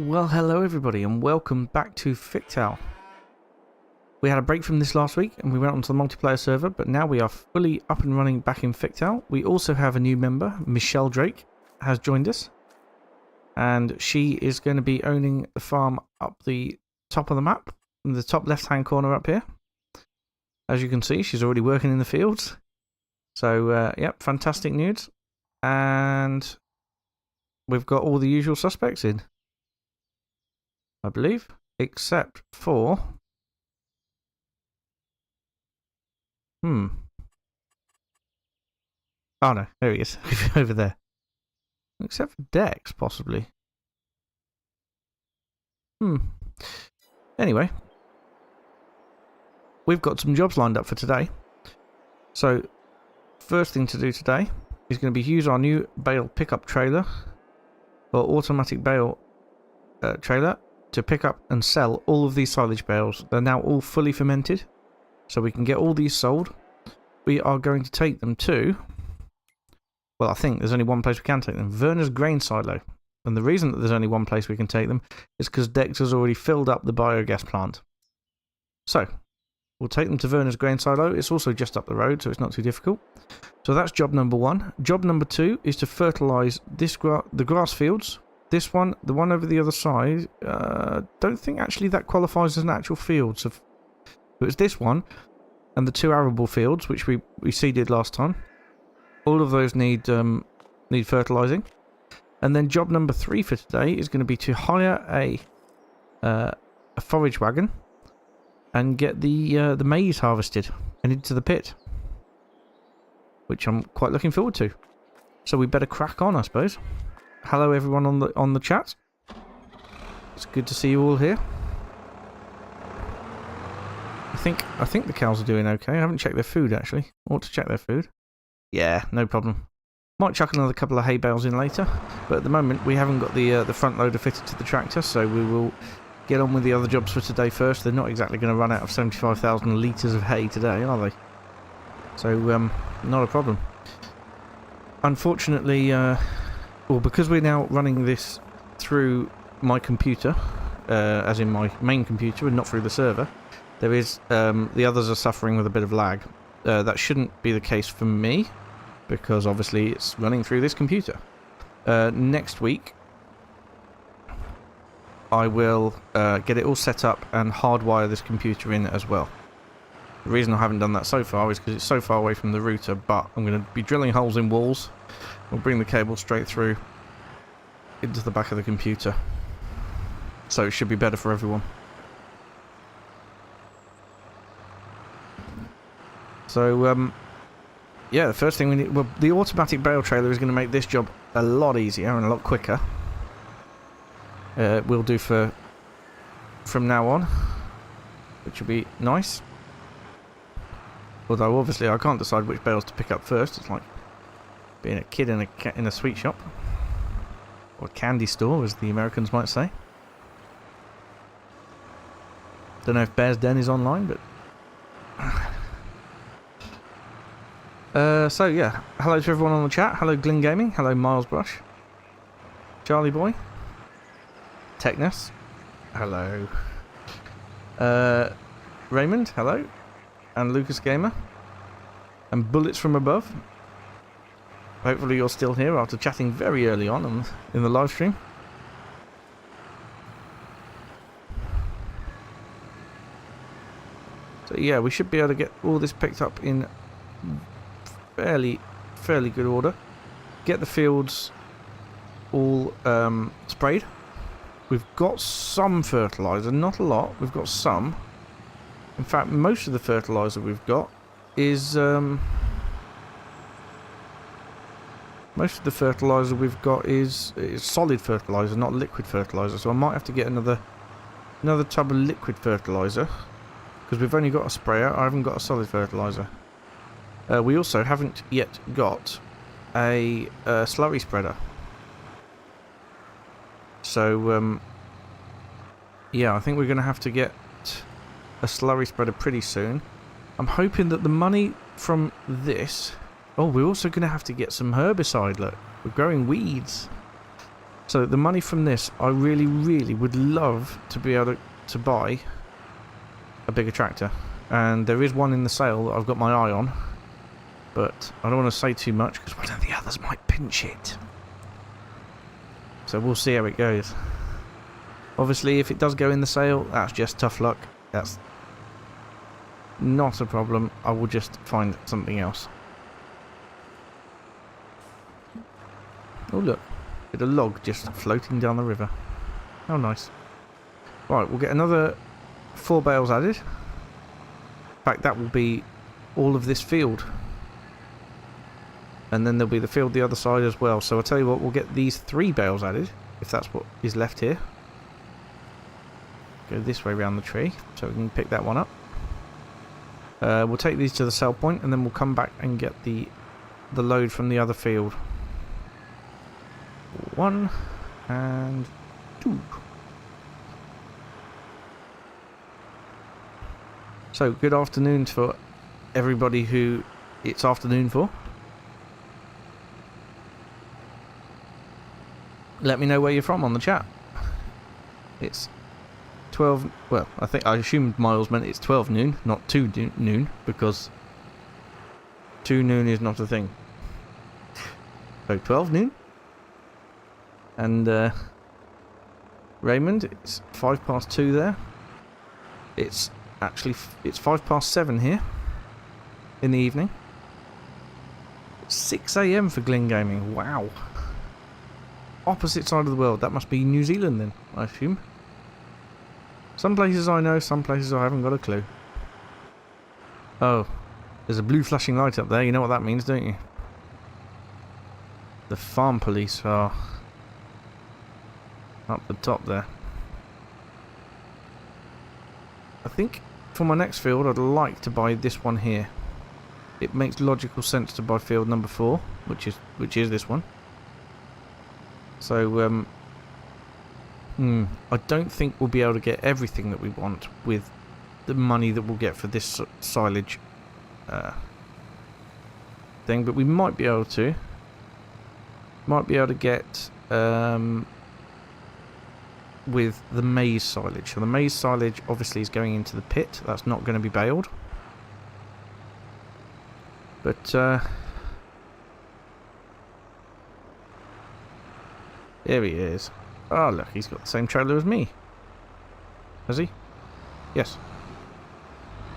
Well, hello everybody and welcome back to Fichthal. We had a break from this last week and we went onto the multiplayer server, but now we are fully up and running back in Fichthal. We also have a new member, Michelle Drake, has joined us. And she is going to be owning the farm up the top of the map, in the top left-hand corner up here. As you can see, she's already working in the fields. So, yep, fantastic news. And we've got all the usual suspects in, I believe, except for... Oh no, there he is, over there. Except for Dex, possibly. Anyway. We've got some jobs lined up for today. So, first thing to do today is going to be use our new bale pickup trailer, or automatic bale trailer, to pick up and sell all of these silage bales. They're now all fully fermented, so we can get all these sold. We are going to take them to, well, I think there's only one place we can take them, Werner's grain silo. And the reason that there's only one place we can take them is because Dex has already filled up the biogas plant. So, we'll take them to Werner's grain silo. It's also just up the road, so it's not too difficult. So that's job number one. Job number two is to fertilise the grass fields. This one, the one over the other side, don't think actually that qualifies as an actual field. So it's this one and the two arable fields, which we seeded last time. All of those need fertilising. And then job number three for today is going to be to hire a forage wagon and get the maize harvested and into the pit, which I'm quite looking forward to. So we better crack on, I suppose. Hello everyone on the chat. It's good to see you all here. I think the cows are doing okay. I haven't checked their food actually. I ought to check their food. Yeah, no problem. Might chuck another couple of hay bales in later, but at the moment we haven't got the front loader fitted to the tractor, so we will get on with the other jobs for today first. They're not exactly going to run out of 75,000 litres of hay today, are they? So, not a problem. Unfortunately, well, because we're now running this through my computer, as in my main computer and not through the server, there is, the others are suffering with a bit of lag. That shouldn't be the case for me, because obviously it's running through this computer. Next week, I will get it all set up and hardwire this computer in as well. The reason I haven't done that so far is because it's so far away from the router, but I'm going to be drilling holes in walls. We'll bring the cable straight through into the back of the computer. So it should be better for everyone. So, yeah, the first thing we need... Well, the automatic bale trailer is going to make this job a lot easier and a lot quicker. We'll do from now on, which will be nice. Although, obviously, I can't decide which bales to pick up first. It's like being a kid in a sweet shop. Or a candy store, as the Americans might say. Don't know if Bear's Den is online, but... so yeah, hello to everyone on the chat. Hello Glyn Gaming, hello Miles Brush, Charlie Boy, Technus, hello, Raymond, hello, and Lucas Gamer, and Bullets from Above. Hopefully you're still here after chatting very early on in the live stream. So yeah, we should be able to get all this picked up in fairly good order. Get the fields all sprayed. We've got some fertiliser, not a lot. We've got some. In fact, most of the fertiliser we've got is solid fertiliser, not liquid fertiliser. So I might have to get another tub of liquid fertiliser because we've only got a sprayer. I haven't got a solid fertiliser. We also haven't yet got a slurry spreader. So, yeah, I think we're going to have to get a slurry spreader pretty soon. I'm hoping that the money from this... Oh, we're also going to have to get some herbicide, look. We're growing weeds. So the money from this, I really, really would love to be able to buy a bigger tractor. And there is one in the sale that I've got my eye on. But I don't want to say too much because one of the others might pinch it. So we'll see how it goes. Obviously, if it does go in the sale, that's just tough luck. That's not a problem. I will just find something else. Oh look, bit of log just floating down the river. How nice. Right, we'll get another 4 bales added. In fact, that will be all of this field. And then there'll be the field the other side as well. So I'll tell you what, we'll get these 3 bales added, if that's what is left here. Go this way around the tree, so we can pick that one up. We'll take these to the sell point, and then we'll come back and get the load from the other field. 1 and 2. So good afternoon for everybody who it's afternoon for. Let me know where you're from on the chat. It's 12, well, I assumed Miles meant it's 12 noon, not 2 noon, because 2 noon is not a thing. So 12 noon. And Raymond, it's 2:05 there. It's actually, it's 7:05 here in the evening. 6 AM for Glyn Gaming, wow. Opposite side of the world, that must be New Zealand then, I assume. Some places I know, some places I haven't got a clue. Oh, there's a blue flashing light up there, you know what that means, don't you? The farm police are up the top there. I think for my next field I'd like to buy this one here. It makes logical sense to buy field number 4, which is this one. So I don't think we'll be able to get everything that we want with the money that we'll get for this silage thing, but we might be able to. Might be able to get with the maize silage. So the maize silage obviously is going into the pit. That's not going to be baled. But there he is. Oh look, he's got the same trailer as me. Has he? Yes.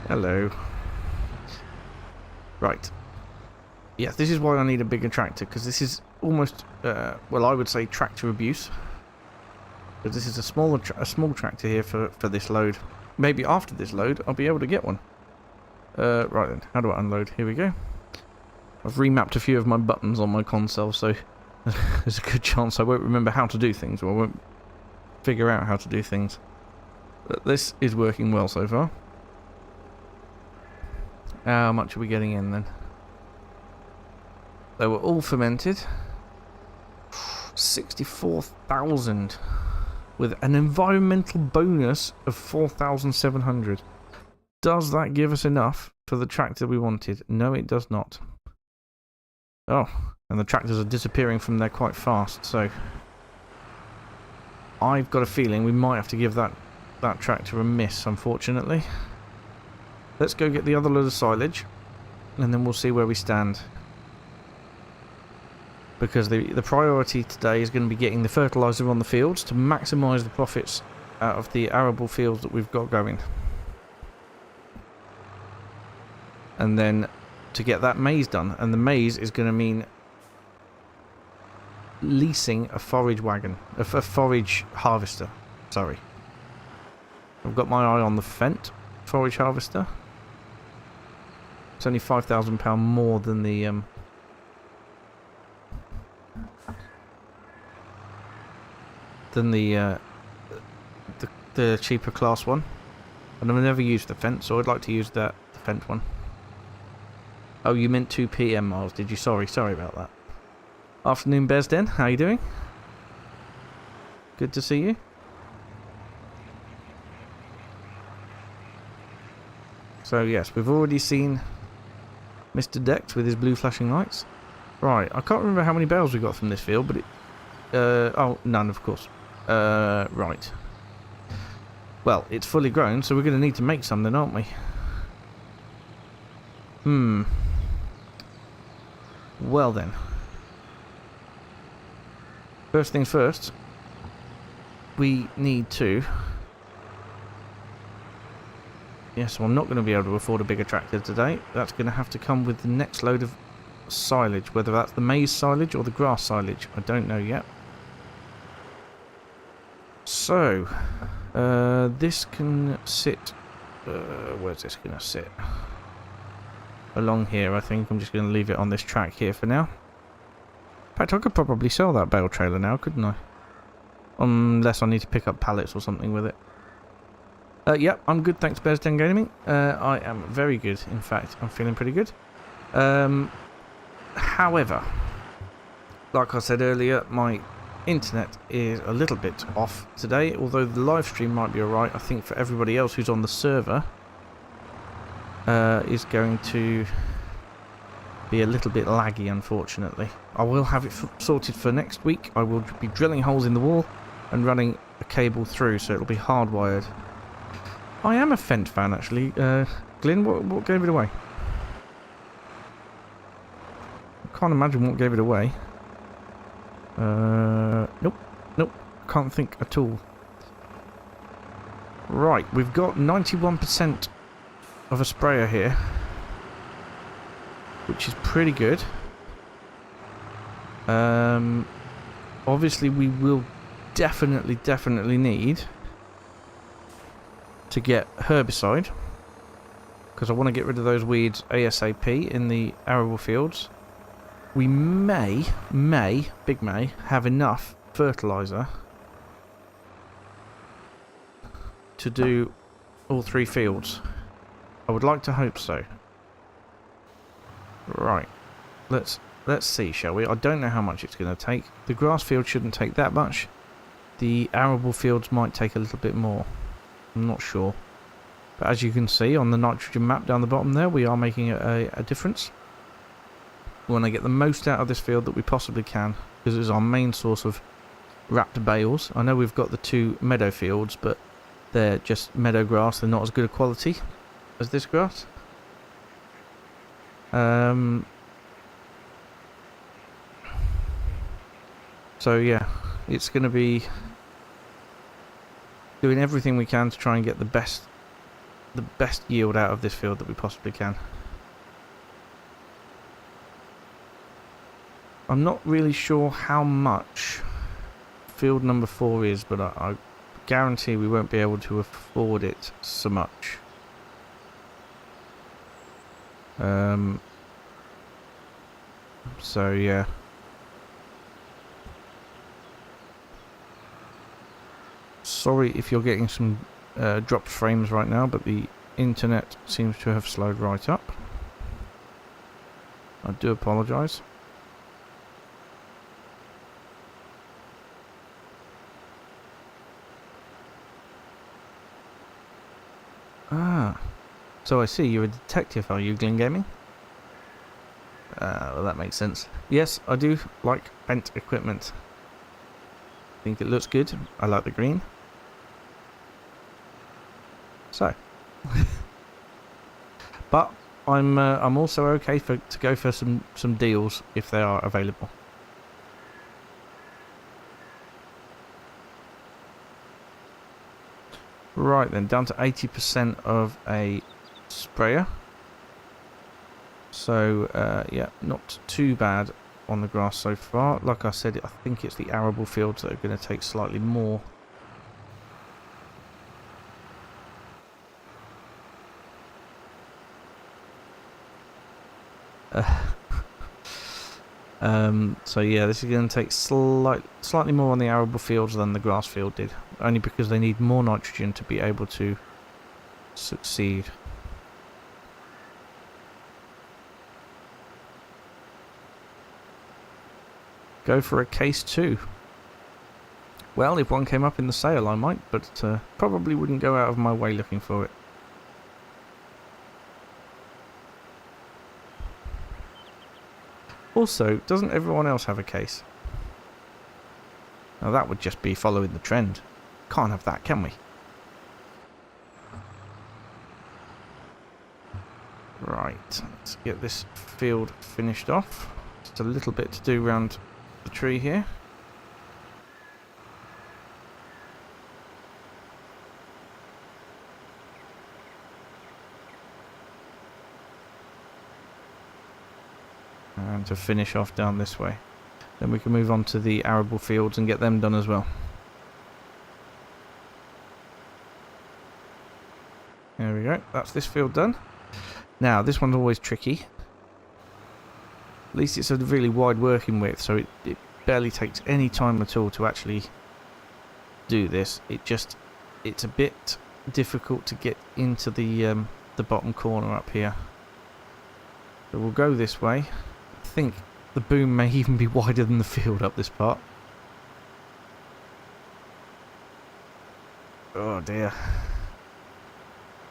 Hello. Right. Yes, this is why I need a bigger tractor, because this is almost, well, I would say tractor abuse. But this is a small tractor here for this load. Maybe after this load, I'll be able to get one. Right then, how do I unload? Here we go. I've remapped a few of my buttons on my console, so there's a good chance I won't remember how to do things, or I won't figure out how to do things. But this is working well so far. How much are we getting in then? They were all fermented. 64,000 with an environmental bonus of 4,700. Does that give us enough for the tractor we wanted? No, it does not. Oh, and the tractors are disappearing from there quite fast, so I've got a feeling we might have to give that tractor a miss, unfortunately. Let's go get the other load of silage, and then we'll see where we stand. Because the priority today is going to be getting the fertiliser on the fields to maximise the profits out of the arable fields that we've got going. And then to get that maize done. And the maize is going to mean leasing a forage wagon. A forage harvester. Sorry. I've got my eye on the Fendt forage harvester. It's only £5,000 more than the cheaper class one. And I've never used the Fendt, so I'd like to use the Fendt one. Oh, you meant 2 PM, Miles, did you? Sorry about that. Afternoon, Besden. How you doing? Good to see you. So, yes, we've already seen Mr. Dex with his blue flashing lights. Right, I can't remember how many bales we got from this field, but Oh, none, of course. Right. Well, it's fully grown, so we're going to need to make some then, aren't we? Well then. First things first. We need to... Yes, well, I'm not going to be able to afford a bigger tractor today. That's going to have to come with the next load of silage. Whether that's the maize silage or the grass silage, I don't know yet. So, this can sit... where's this going to sit? Along here, I think. I'm just going to leave it on this track here for now. In fact, I could probably sell that bale trailer now, couldn't I? Unless I need to pick up pallets or something with it. Yep, I'm good, thanks, Bears Den Gaming. I am very good, in fact. I'm feeling pretty good. However, like I said earlier, my internet is a little bit off today, although the live stream might be alright. I think for everybody else who's on the server is going to be a little bit laggy, unfortunately. I will have it sorted for next week. I will be drilling holes in the wall and running a cable through, so it'll be hardwired. I am a Fent fan, actually. Glyn, what gave it away? I can't imagine what gave it away. Nope. Can't think at all. Right, we've got 91% of a sprayer here, which is pretty good. Obviously we will definitely need to get herbicide, because I want to get rid of those weeds ASAP in the arable fields. We may, have enough fertilizer to do all 3 fields. I would like to hope so. Right, let's see, shall we? I don't know how much it's going to take. The grass field shouldn't take that much. The arable fields might take a little bit more. I'm not sure. But as you can see on the nitrogen map down the bottom there, we are making a difference. We want to get the most out of this field that we possibly can, because it's our main source of wrapped bales. I know we've got the 2 meadow fields, but they're just meadow grass. They're not as good a quality as this grass. So yeah, it's going to be doing everything we can to try and get the best yield out of this field that we possibly can. I'm not really sure how much field number 4 is, but I guarantee we won't be able to afford it so much. So yeah. Sorry if you're getting some dropped frames right now, but the internet seems to have slowed right up. I do apologise. Ah, so I see you're a detective, are you, Glyn Gaming? Well, that makes sense. Yes, I do like bent equipment. I think it looks good. I like the green. So, but I'm also okay to go for some deals if they are available. Right then, down to 80% of a sprayer. So yeah, not too bad on the grass so far. Like I said, I think it's the arable fields that are going to take slightly more. So yeah, this is going to take slightly more on the arable fields than the grass field did, only because they need more nitrogen to be able to succeed. Go for a case 2. Well, if one came up in the sale I might, but probably wouldn't go out of my way looking for it. Also, doesn't everyone else have a case? Now that would just be following the trend. Can't have that, can we? Right, let's get this field finished off. Just a little bit to do around the tree here. And to finish off down this way. Then we can move on to the arable fields and get them done as well. There we go, that's this field done. Now, this one's always tricky. At least it's a really wide working width, so it barely takes any time at all to actually do this. It's a bit difficult to get into the bottom corner up here. So we'll go this way. I think the boom may even be wider than the field up this part. Oh dear.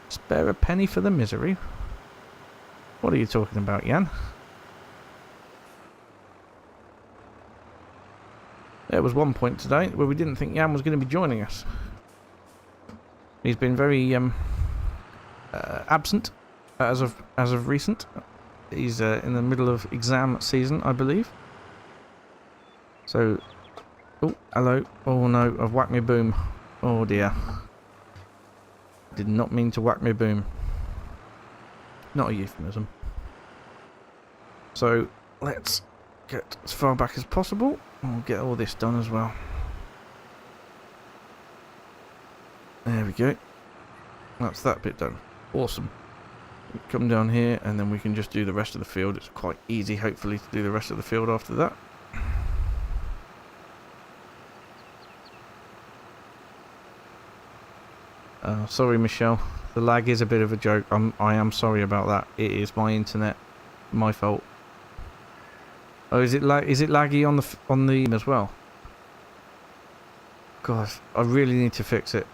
Spare a penny for the misery. What are you talking about, Jan? There was one point today where we didn't think Jan was going to be joining us. He's been very absent as of recent. He's in the middle of exam season, I believe. So, oh, hello. Oh no, I've whacked my boom. Oh dear. Did not mean to whack my boom. Not a euphemism. So, let's get as far back as possible. And we'll get all this done as well. There we go. That's that bit done. Awesome. Come down here and then we can just do the rest of the field. It's quite easy, hopefully, to do the rest of the field after that. Sorry, Michelle. The lag is a bit of a joke. I am sorry about that. It is my internet, my fault. Oh, is it laggy on the as well? God, I really need to fix it.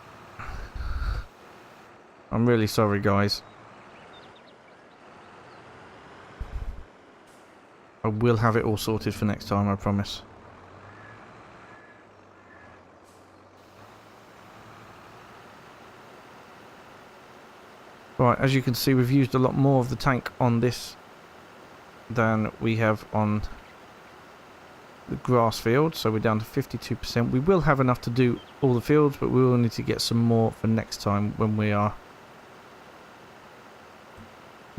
I'm really sorry, guys. I will have it all sorted for next time, I promise. Right, as you can see, we've used a lot more of the tank on this than we have on the grass field, so we're down to 52%. We will have enough to do all the fields, but we will need to get some more for next time when we are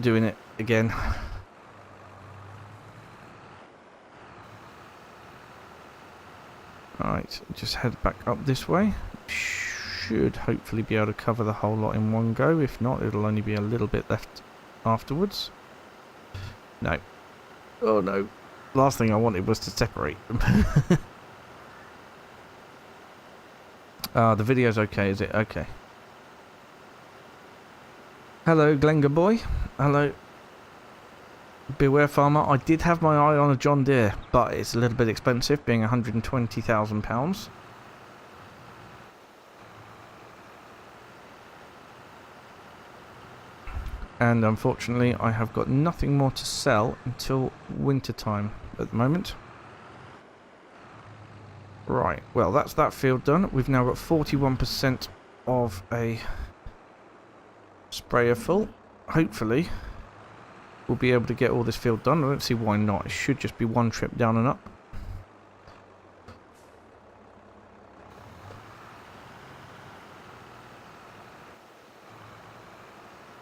doing it again. Alright, just head back up this way. Should hopefully be able to cover the whole lot in one go. If not, it'll only be a little bit left afterwards. No. Oh no. Last thing I wanted was to separate them. The video's okay, is it? Okay. Hello, Glenga boy. Hello. Beware Farmer. I did have my eye on a John Deere, but it's a little bit expensive, being £120,000. And unfortunately, I have got nothing more to sell until winter time at the moment. Right, well, that's that field done. We've now got 41% of a sprayer full. Hopefully, we'll be able to get all this field done. I don't see why not. It should just be one trip down and up.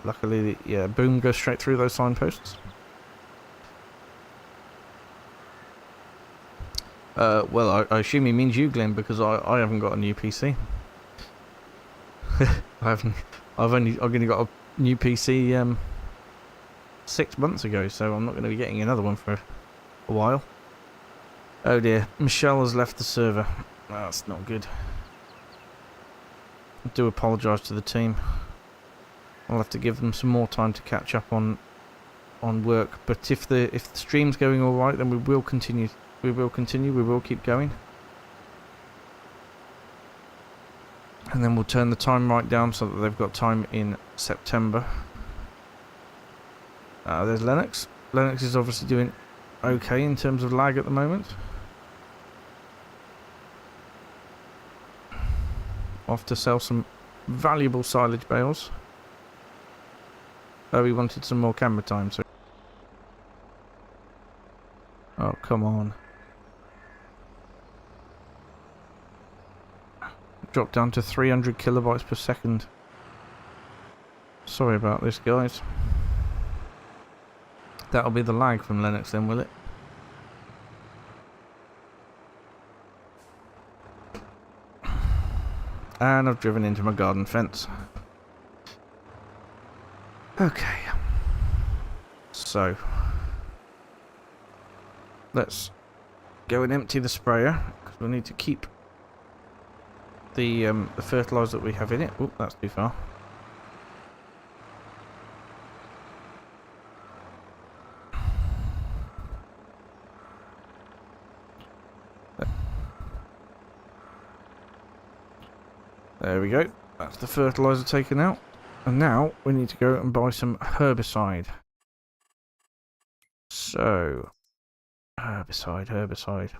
Luckily, yeah, boom goes straight through those signposts. Well, I assume he means you, Glenn, because I haven't got a new PC. I've only got a new PC 6 months ago, so I'm not going to be getting another one for a while. Oh dear, Michelle has left the server. That's not good. I do apologise to the team. I'll have to give them some more time to catch up on work. But if the stream's going all right, then we will continue. We will keep going. And then we'll turn the time right down so that they've got time in September. There's Lennox. Lennox is obviously doing okay in terms of lag at the moment. off to sell some valuable silage bales. Oh, he wanted some more camera time, so... Oh, come on. Dropped down to 300 kilobytes per second. Sorry about this, guys. That'll be the lag from Linux then, will it? And I've driven into my garden fence. Okay. So. Let's go and empty the sprayer, because we'll need to keep the fertiliser that we have in it. Oh, that's too far. There we go. That's the fertiliser taken out. And now we need to go and buy some herbicide. So, herbicide.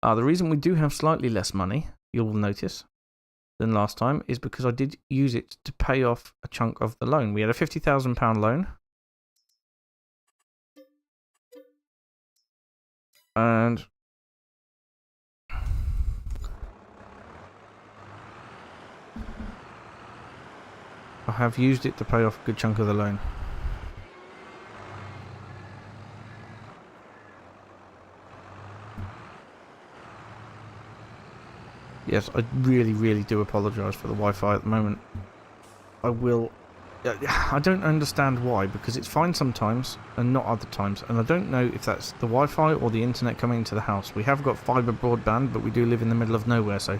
The reason we do have slightly less money, you'll notice, than last time is because I did use it to pay off a chunk of the loan. We had a £50,000 loan. And I have used it to pay off a good chunk of the loan. Yes, I really do apologise for the Wi-Fi at the moment. I don't understand why, because it's fine sometimes and not other times, and I don't know if that's the Wi-Fi or the internet coming into the house. We have got fibre broadband, but we do live in the middle of nowhere, so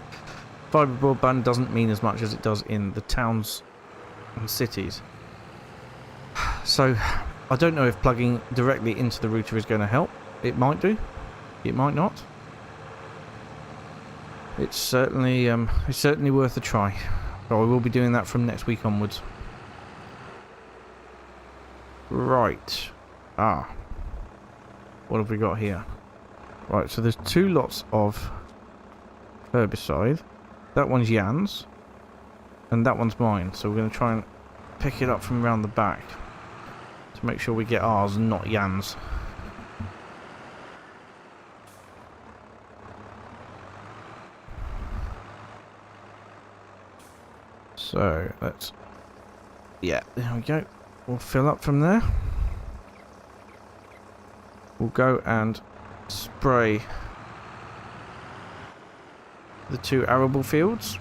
fibre broadband doesn't mean as much as it does in the towns and cities. So I don't know if plugging directly into the router is going to help. It might do, it might not. It's certainly worth a try. So I will be doing that from next week onwards. Right. What have we got here? Right, so there's 2 lots of herbicide. That one's Jan's, and that one's mine. So we're going to try and pick it up from around the back to make sure we get ours and not Jan's. So let's, yeah, there we go. We'll fill up from there. We'll go and spray the 2 arable fields.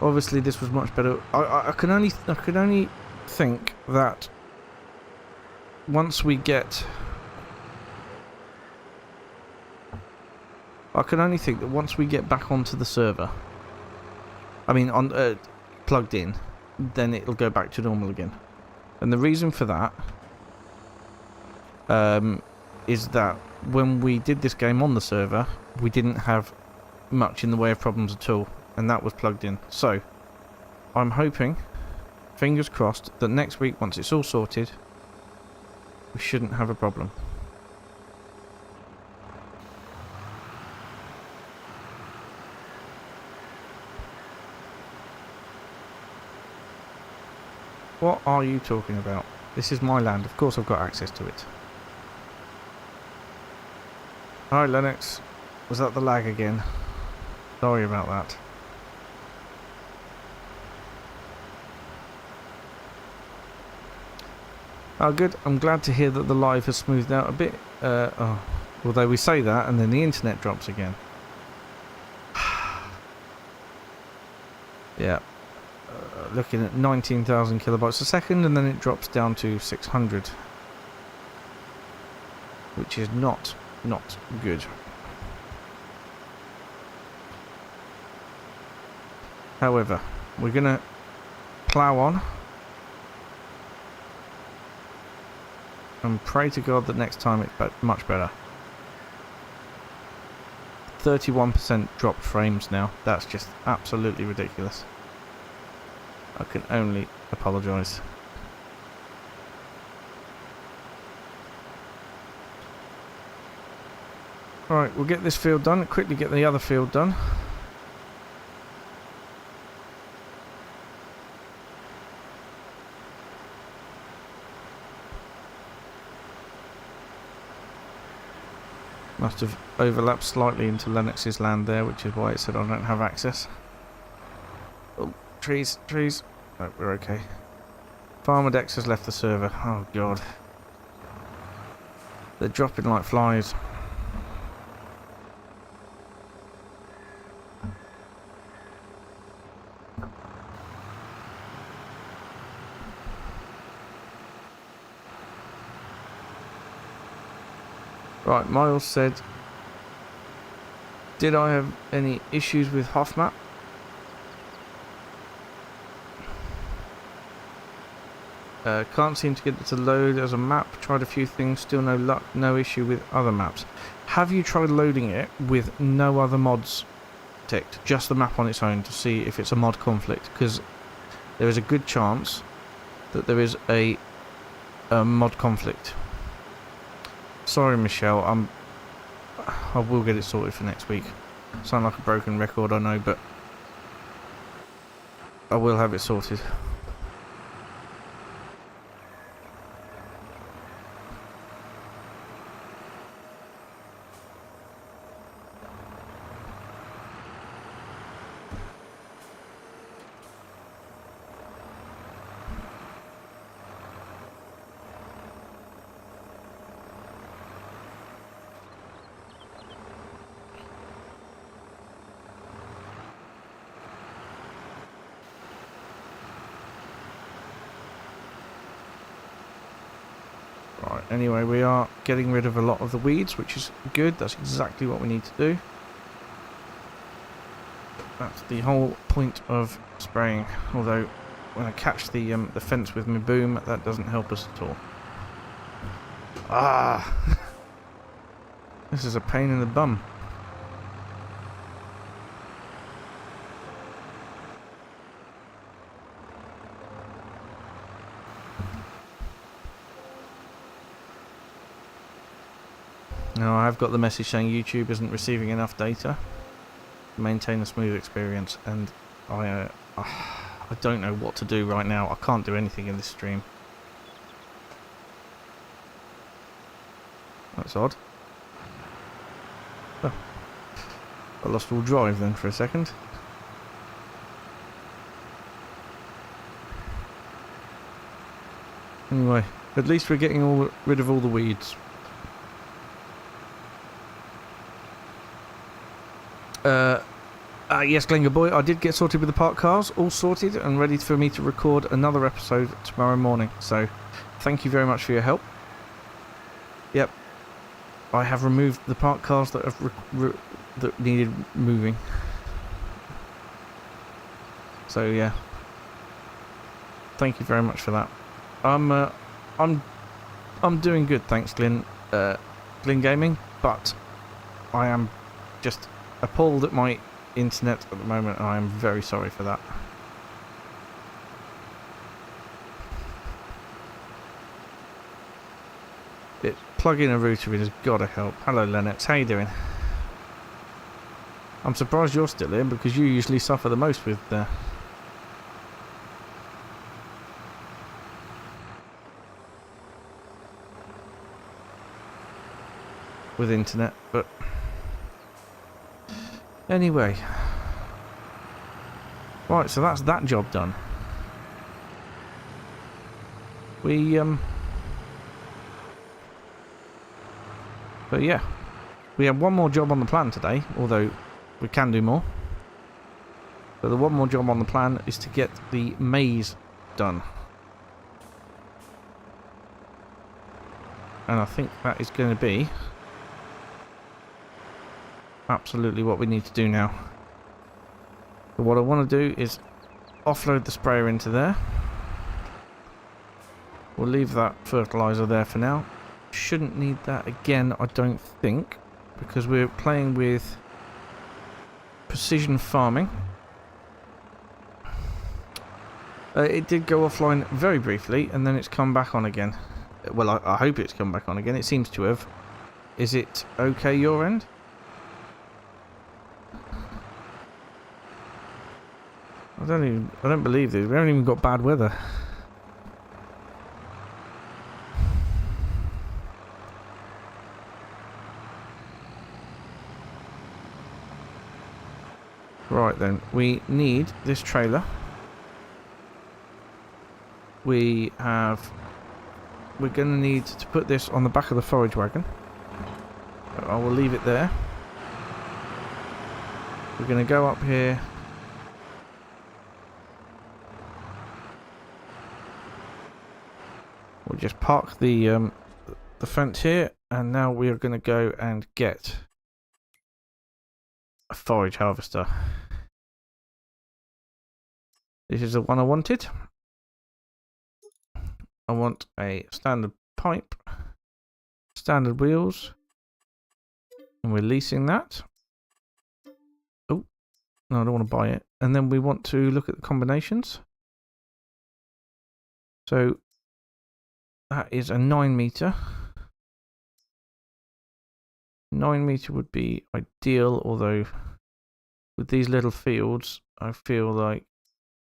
Obviously, this was much better. I can only think that once we get. I can only think that once we get back onto the server, I mean, on plugged in, then it'll go back to normal again. And the reason for that is that when we did this game on the server, we didn't have much in the way of problems at all, and that was plugged in. So, I'm hoping, fingers crossed, that next week, once it's all sorted, we shouldn't have a problem. What are you talking about? This is my land. Of course I've got access to it. Hi, Linux. Was that the lag again? Sorry about that. Oh, good. I'm glad to hear that the live has smoothed out a bit. Although we say that and then the internet drops again. Yeah. Looking at 19,000 kilobytes a second, and then it drops down to 600, which is not good. However, we're gonna plow on and pray to God that next time it's much better. 31% dropped frames now. That's just absolutely ridiculous. I can only apologise. Right, we'll get this field done, quickly get the other field done. Must have overlapped slightly into Lennox's land there, which is why it said I don't have access. Oh, trees, trees. Oh, we're okay. Farmer Dex has left the server. Oh, God. They're dropping like flies. Right, Miles said, did I have any issues with HoffMap? Can't seem to get it to load as a map. Tried a few things, still no luck, no issue with other maps. Have you tried loading it with no other mods ticked? Just the map on its own to see if it's a mod conflict? Because there is a good chance that there is a mod conflict. Sorry, Michelle. I will get it sorted for next week. Sound like a broken record, I know, but I will have it sorted. Right, anyway, we are getting rid of a lot of the weeds, which is good. That's exactly what we need to do. That's the whole point of spraying. Although, when I catch the fence with my boom, that doesn't help us at all. Ah! This is a pain in the bum. Now, I've got the message saying YouTube isn't receiving enough data to maintain a smooth experience, and I don't know what to do right now. I can't do anything in this stream. That's odd. Oh. I lost all drive then for a second. Anyway, at least we're getting rid of all the weeds. Yes, Glengar boy, I did get sorted with the parked cars, all sorted and ready for me to record another episode tomorrow morning. So, thank you very much for your help. Yep, I have removed the parked cars that have that needed moving. So yeah, thank you very much for that. I'm doing good, thanks, Glyn Gaming, but I am just appalled at my internet at the moment, and I am very sorry for that. Plugging a router in has got to help. Hello, Lennox. How you doing? I'm surprised you're still in, because you usually suffer the most with internet, but anyway. Right, so that's that job done. But yeah, we have one more job on the plan today, although we can do more. But the one more job on the plan is to get the maze done. And I think that is going to be absolutely what we need to do now. But what I want to do is offload the sprayer into there. We'll leave that fertilizer there for now. Shouldn't need that again, I don't think, because we're playing with precision farming. It did go offline very briefly, and then it's come back on again. Well, I hope it's come back on again. It seems to have. Is it okay your end? I don't believe this. We haven't even got bad weather. Right then, we need this trailer. We're going to need to put this on the back of the forage wagon. So I will leave it there. We're going to go up here. We'll just park the fence here, and now we are going to go and get a forage harvester. This is the one I wanted. I want a standard pipe, standard wheels, and we're leasing that. Oh, no, I don't want to buy it. And then we want to look at the combinations. So that is a 9 meter. 9 meter would be ideal, although with these little fields, I feel like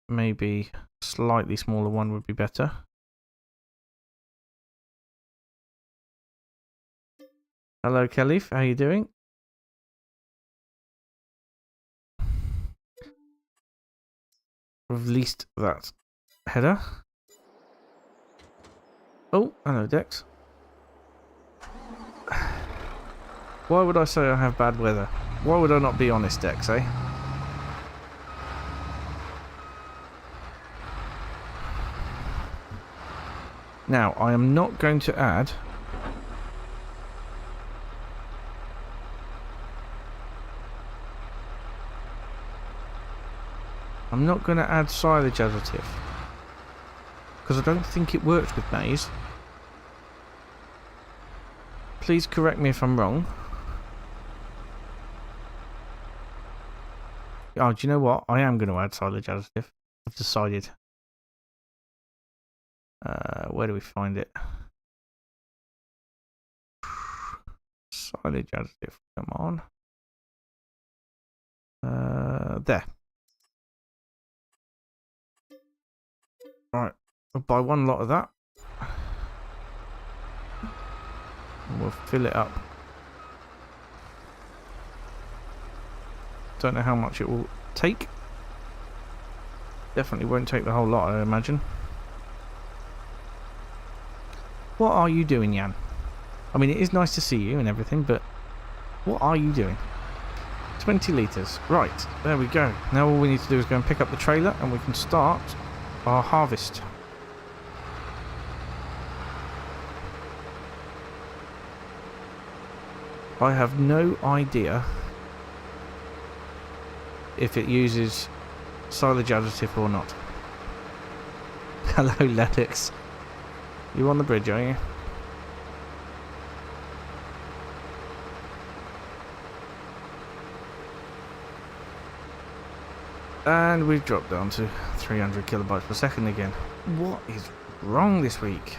maybe a slightly smaller one would be better. Hello, Khalif. How you doing? We've leased that header. Oh, hello, Dex. Why would I say I have bad weather? Why would I not be honest, Dex, eh? Now, I am not going to add... I'm not going to add silage additive. Because I don't think it works with maize. Please correct me if I'm wrong. Oh, do you know what? I am going to add silage additive. I've decided. Where do we find it? Silage additive. Come on. There. Right. We'll buy one lot of that. And we'll fill it up. Don't know how much it will take. Definitely won't take the whole lot, I imagine. What are you doing, Jan? I mean, it is nice to see you and everything, but what are you doing? 20 litres. Right, there we go. Now all we need to do is go and pick up the trailer and we can start our harvest. I have no idea if it uses silage additive or not. Hello, Lennox. You on the bridge, are you? And we've dropped down to 300 kilobytes per second again. What is wrong this week?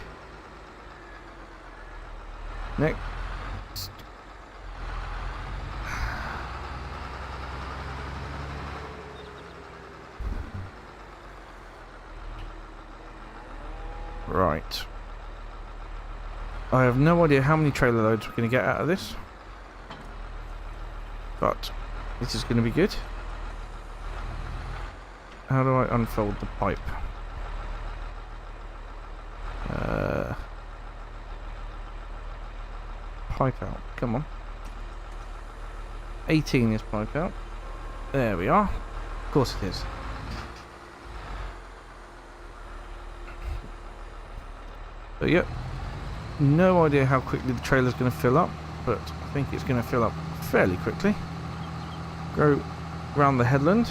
Next. Right. I have no idea how many trailer loads we're going to get out of this. But this is going to be good. How do I unfold the pipe? Pipe out. Come on. 18 is pipe out. There we are. Of course it is. But yep. No idea how quickly the trailer's going to fill up, but I think it's going to fill up fairly quickly. Go round the headland.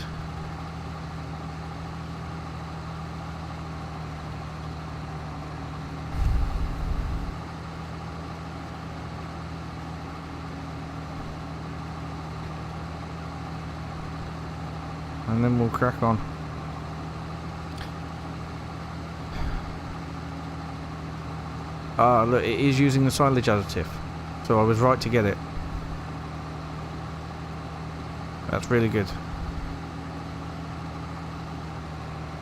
And then we'll crack on. Ah, look, it is using the silage additive. So I was right to get it. That's really good.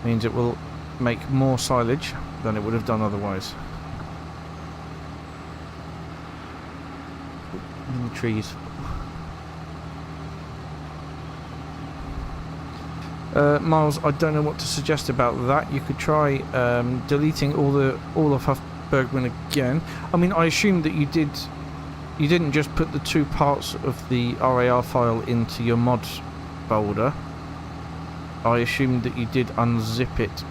Means it will make more silage than it would have done otherwise. In the trees. Miles, I don't know what to suggest about that. You could try deleting all of Huff Bergman again. I mean, I assume that you didn't just put the 2 parts of the RAR file into your mods folder. I assumed that you did unzip it.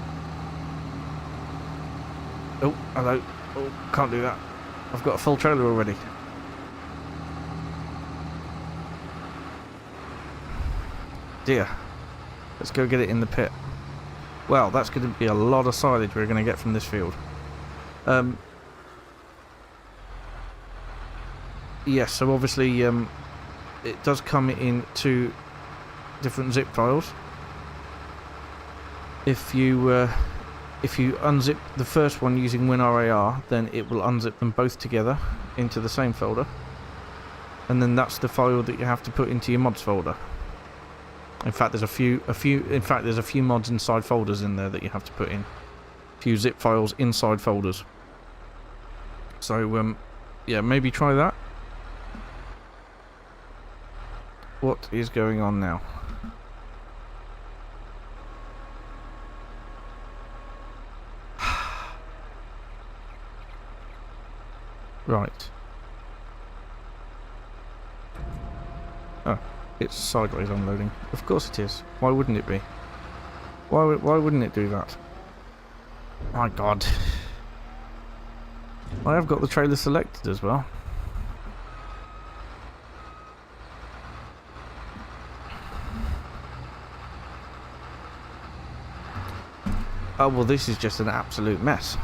Oh, hello. Oh, can't do that. I've got a full trailer already. Dear. Let's go get it in the pit. Well, that's going to be a lot of silage we're going to get from this field. Yes, so obviously it does come in 2 different zip files. If you unzip the first one using WinRAR, then it will unzip them both together into the same folder, and then that's the file that you have to put into your mods folder. In fact, there's a few mods inside folders in there that you have to put in. A few zip files inside folders. So yeah, maybe try that. What is going on now? Right. Oh, it's sideways unloading. Of course it is. Why wouldn't it be? Why wouldn't it do that? My God. I have got the trailer selected as well. Oh, well, this is just an absolute mess.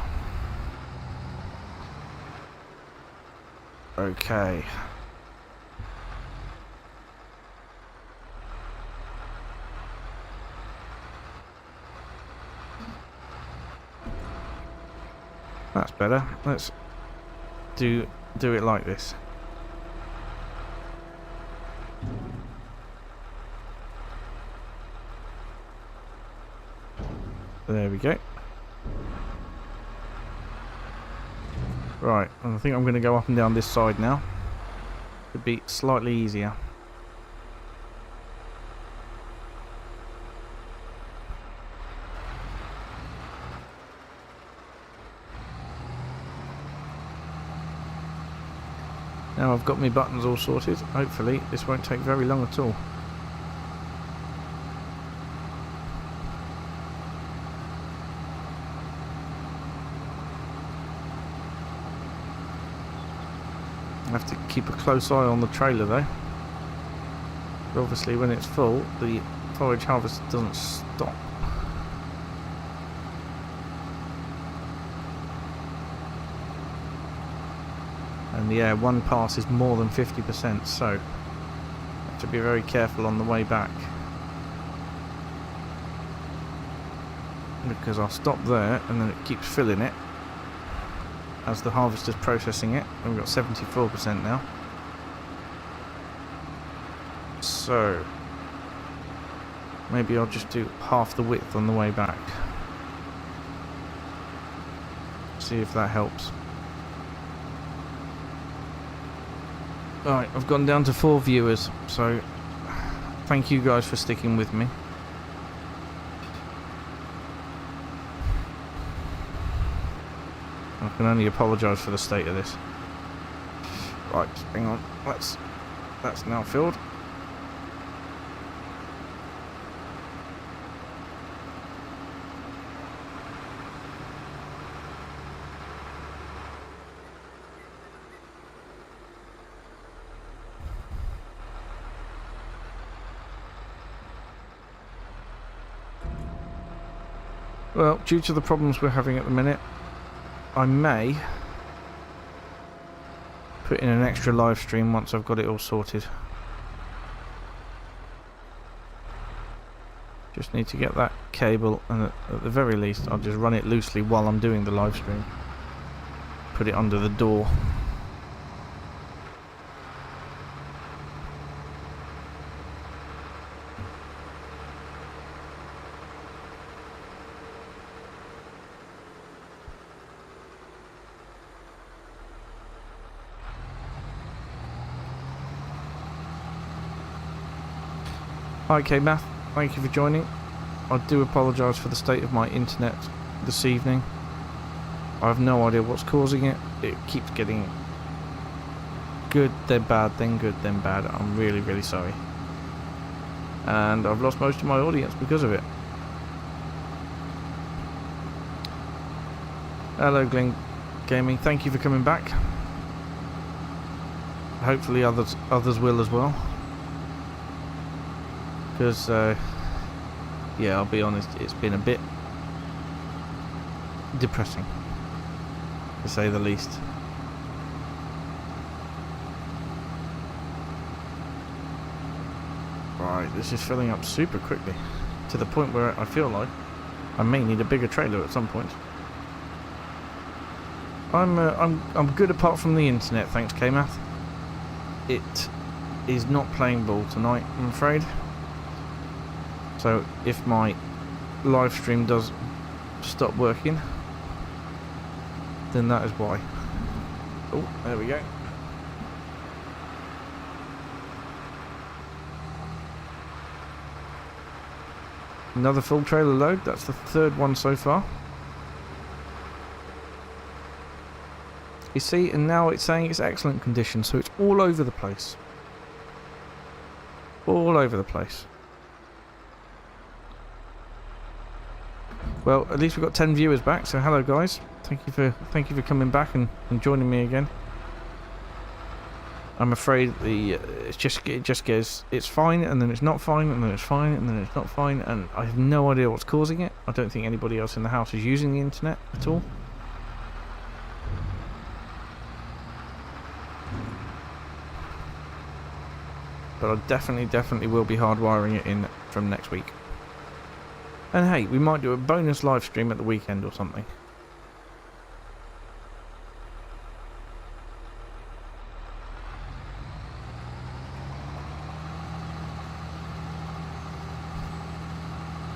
Okay. That's better. Let's do it like this. There we go. Right, and I think I'm going to go up and down this side now. It'd be slightly easier. Now I've got my buttons all sorted. Hopefully this won't take very long at all. I have to keep a close eye on the trailer though. But obviously when it's full, the forage harvest doesn't stop. And yeah, one pass is more than 50%, so I have to be very careful on the way back. Because I'll stop there and then it keeps filling it as the harvester's processing it. And we've got 74% now. So maybe I'll just do half the width on the way back. See if that helps. Alright, I've gone down to 4 viewers, so thank you guys for sticking with me. I can only apologise for the state of this. Right, hang on, that's now filled. Well, due to the problems we're having at the minute, I may put in an extra live stream once I've got it all sorted. Just need to get that cable, and at the very least I'll just run it loosely while I'm doing the live stream. Put it under the door. Hi K-Math, thank you for joining. I do apologise for the state of my internet this evening. I have no idea what's causing it. It keeps getting good, then bad, then good, then bad. I'm really, really sorry. And I've lost most of my audience because of it. Hello Glen Gaming, thank you for coming back. Hopefully others will as well. Because, yeah, I'll be honest, it's been a bit depressing, to say the least. Right, this is filling up super quickly, to the point where I feel like I may need a bigger trailer at some point. I'm good apart from the internet, thanks K-Math. It is not playing ball tonight, I'm afraid. So if my live stream does stop working, then that is why. Oh, there we go. Another full trailer load, that's the third one so far. You see, and now it's saying it's excellent condition, so it's all over the place. All over the place. Well, at least we've got 10 viewers back, so hello guys. Thank you for coming back and joining me again. I'm afraid it just goes, it's fine and then it's not fine and then it's fine and then it's not fine, and I have no idea what's causing it. I don't think anybody else in the house is using the internet at all. But I definitely will be hardwiring it in from next week. And hey, we might do a bonus live stream at the weekend or something.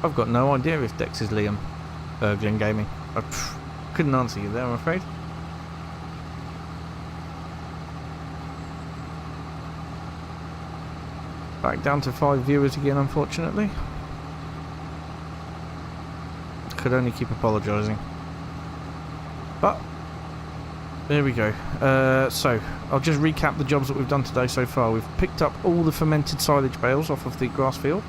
I've got no idea if Dex is Liam. Glen Gaming. I couldn't answer you there, I'm afraid. Back down to 5 viewers again, unfortunately. Could only keep apologising. But there we go. So I'll just recap the jobs that we've done today so far. We've picked up all the fermented silage bales off of the grass field,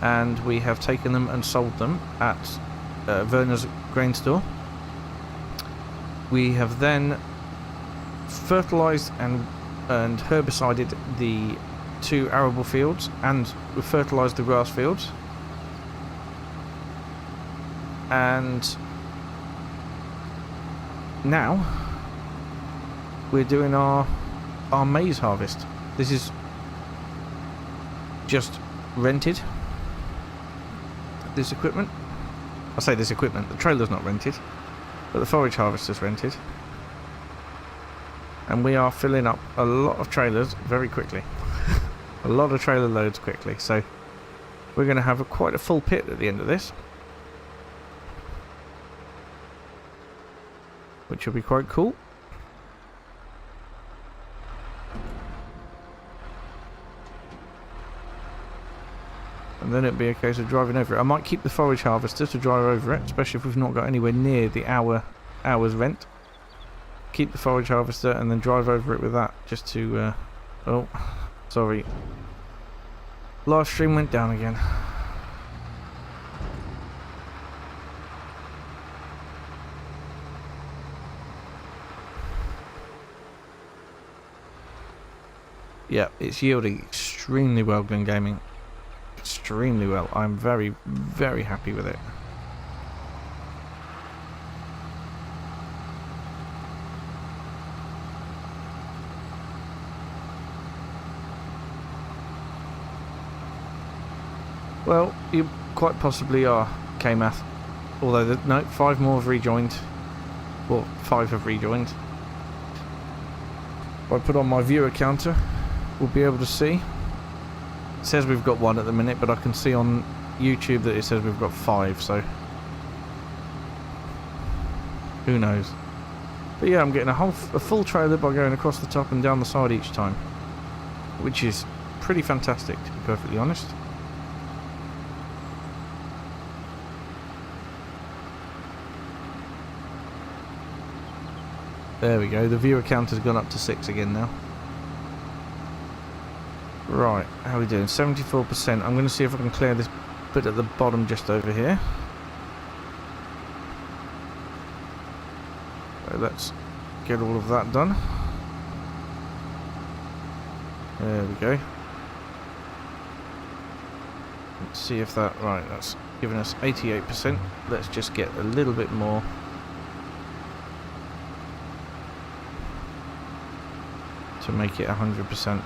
and we have taken them and sold them at Werner's grain store. We have then fertilised and herbicided the 2 arable fields, and we fertilised the grass fields. And now we're doing our maize harvest. This is just rented, this equipment. I say this equipment, the trailer's not rented, but the forage harvester's rented. And we are filling up a lot of trailers very quickly. A lot of trailer loads quickly, so we're going to have quite a full pit at the end of this, which will be quite cool. And then it'll be a case of driving over it. I might keep the forage harvester to drive over it, especially if we've not got anywhere near the hour's rent. Keep the forage harvester and then drive over it with that, just to oh, sorry. Live stream went down again. Yeah, it's yielding extremely well, Glen Gaming. Extremely well. I'm very, very happy with it. Well, you quite possibly are, K-Math. Although, no, 5 more have rejoined. Well, 5 have rejoined. If I put on my viewer counter, we'll be able to see. It says we've got 1 at the minute, but I can see on YouTube that it says we've got 5, so who knows. But yeah, I'm getting a full trailer by going across the top and down the side each time, which is pretty fantastic, to be perfectly honest. There we go. The viewer count has gone up to 6 again now. Right, how are we doing? 74%. I'm going to see if I can clear this bit at the bottom just over here. So let's get all of that done. There we go. Let's see if that... Right, that's giving us 88%. Let's just get a little bit more. To make it 100%.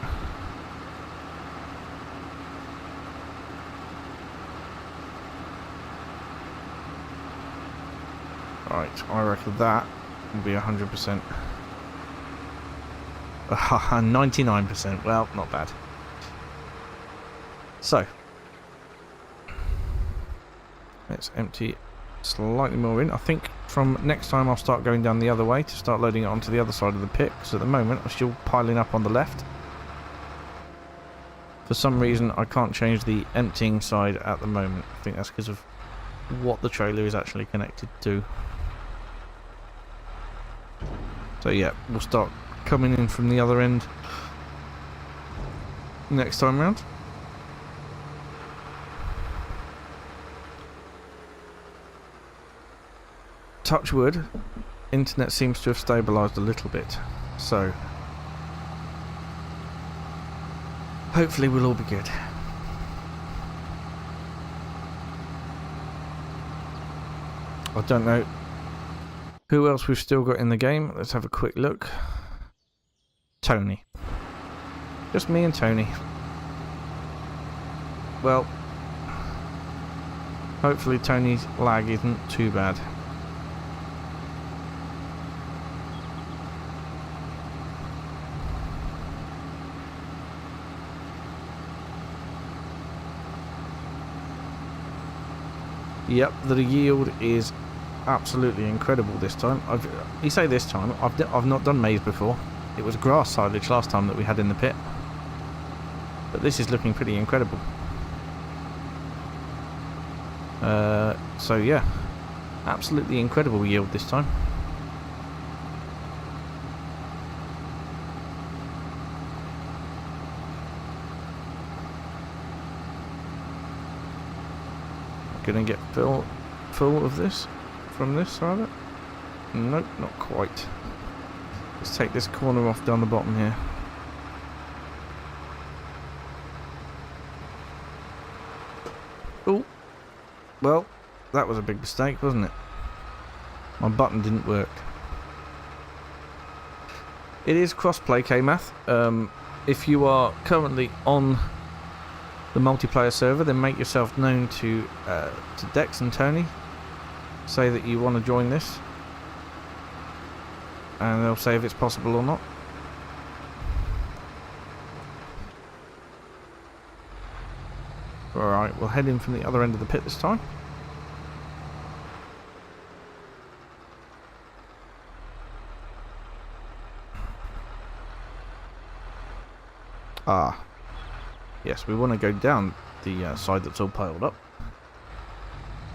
Right, I reckon that will be 100%. 99%, well, not bad. So, let's empty slightly more in. I think from next time I'll start going down the other way to start loading it onto the other side of the pit, because at the moment I'm still piling up on the left. For some reason I can't change the emptying side at the moment. I think that's because of what the trailer is actually connected to. So yeah, we'll start coming in from the other end next time round. Touch wood, internet seems to have stabilised a little bit, so hopefully we'll all be good. I don't know who else we've still got in the game. Let's have a quick look. Tony. Just me and Tony. Well, hopefully Tony's lag isn't too bad. Yep, the yield is absolutely incredible this time. You say this time, I've not done maize before. It was grass silage last time that we had in the pit. But this is looking pretty incredible. So yeah, absolutely incredible yield this time. Gonna get full of this from this rather. Nope, not quite. Let's take this corner off down the bottom here. Oh, well, that was a big mistake, wasn't it? My button didn't work. It is crossplay, K-Math. If you are currently on the multiplayer server, then make yourself known to Dex and Tony. Say that you want to join this, and they'll say if it's possible or not. Alright, we'll head in from the other end of the pit this time. Ah. Yes, we want to go down the side that's all piled up,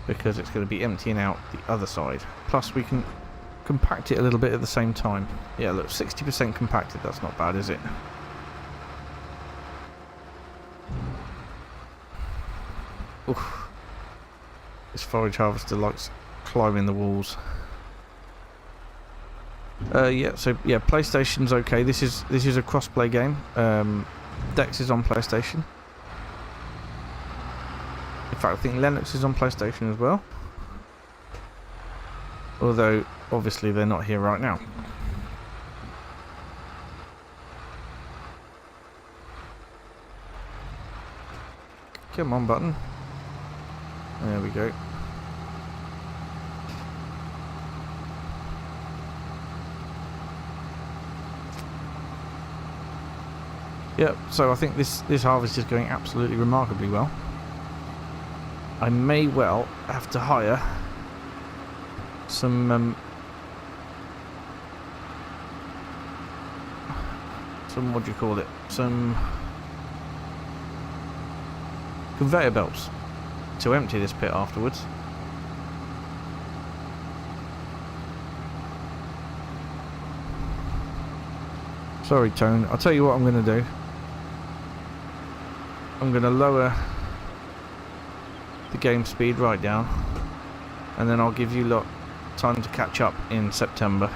because it's going to be emptying out the other side. Plus we can compact it a little bit at the same time. Yeah, look, 60% compacted, that's not bad, is it? Oof. This forage harvester likes climbing the walls. Yeah, so yeah, PlayStation's okay. This is a crossplay game. Dex is on PlayStation. In fact, I think Linux is on PlayStation as well. Although, obviously, they're not here right now. Come on, button. There we go. Yep, so I think this harvest is going absolutely remarkably well. I may well have to hire some what do you call it? Some conveyor belts to empty this pit afterwards. Sorry, Tone. I'll tell you what I'm going to do. I'm going to lower the game speed right down, and then I'll give you lot time to catch up in September.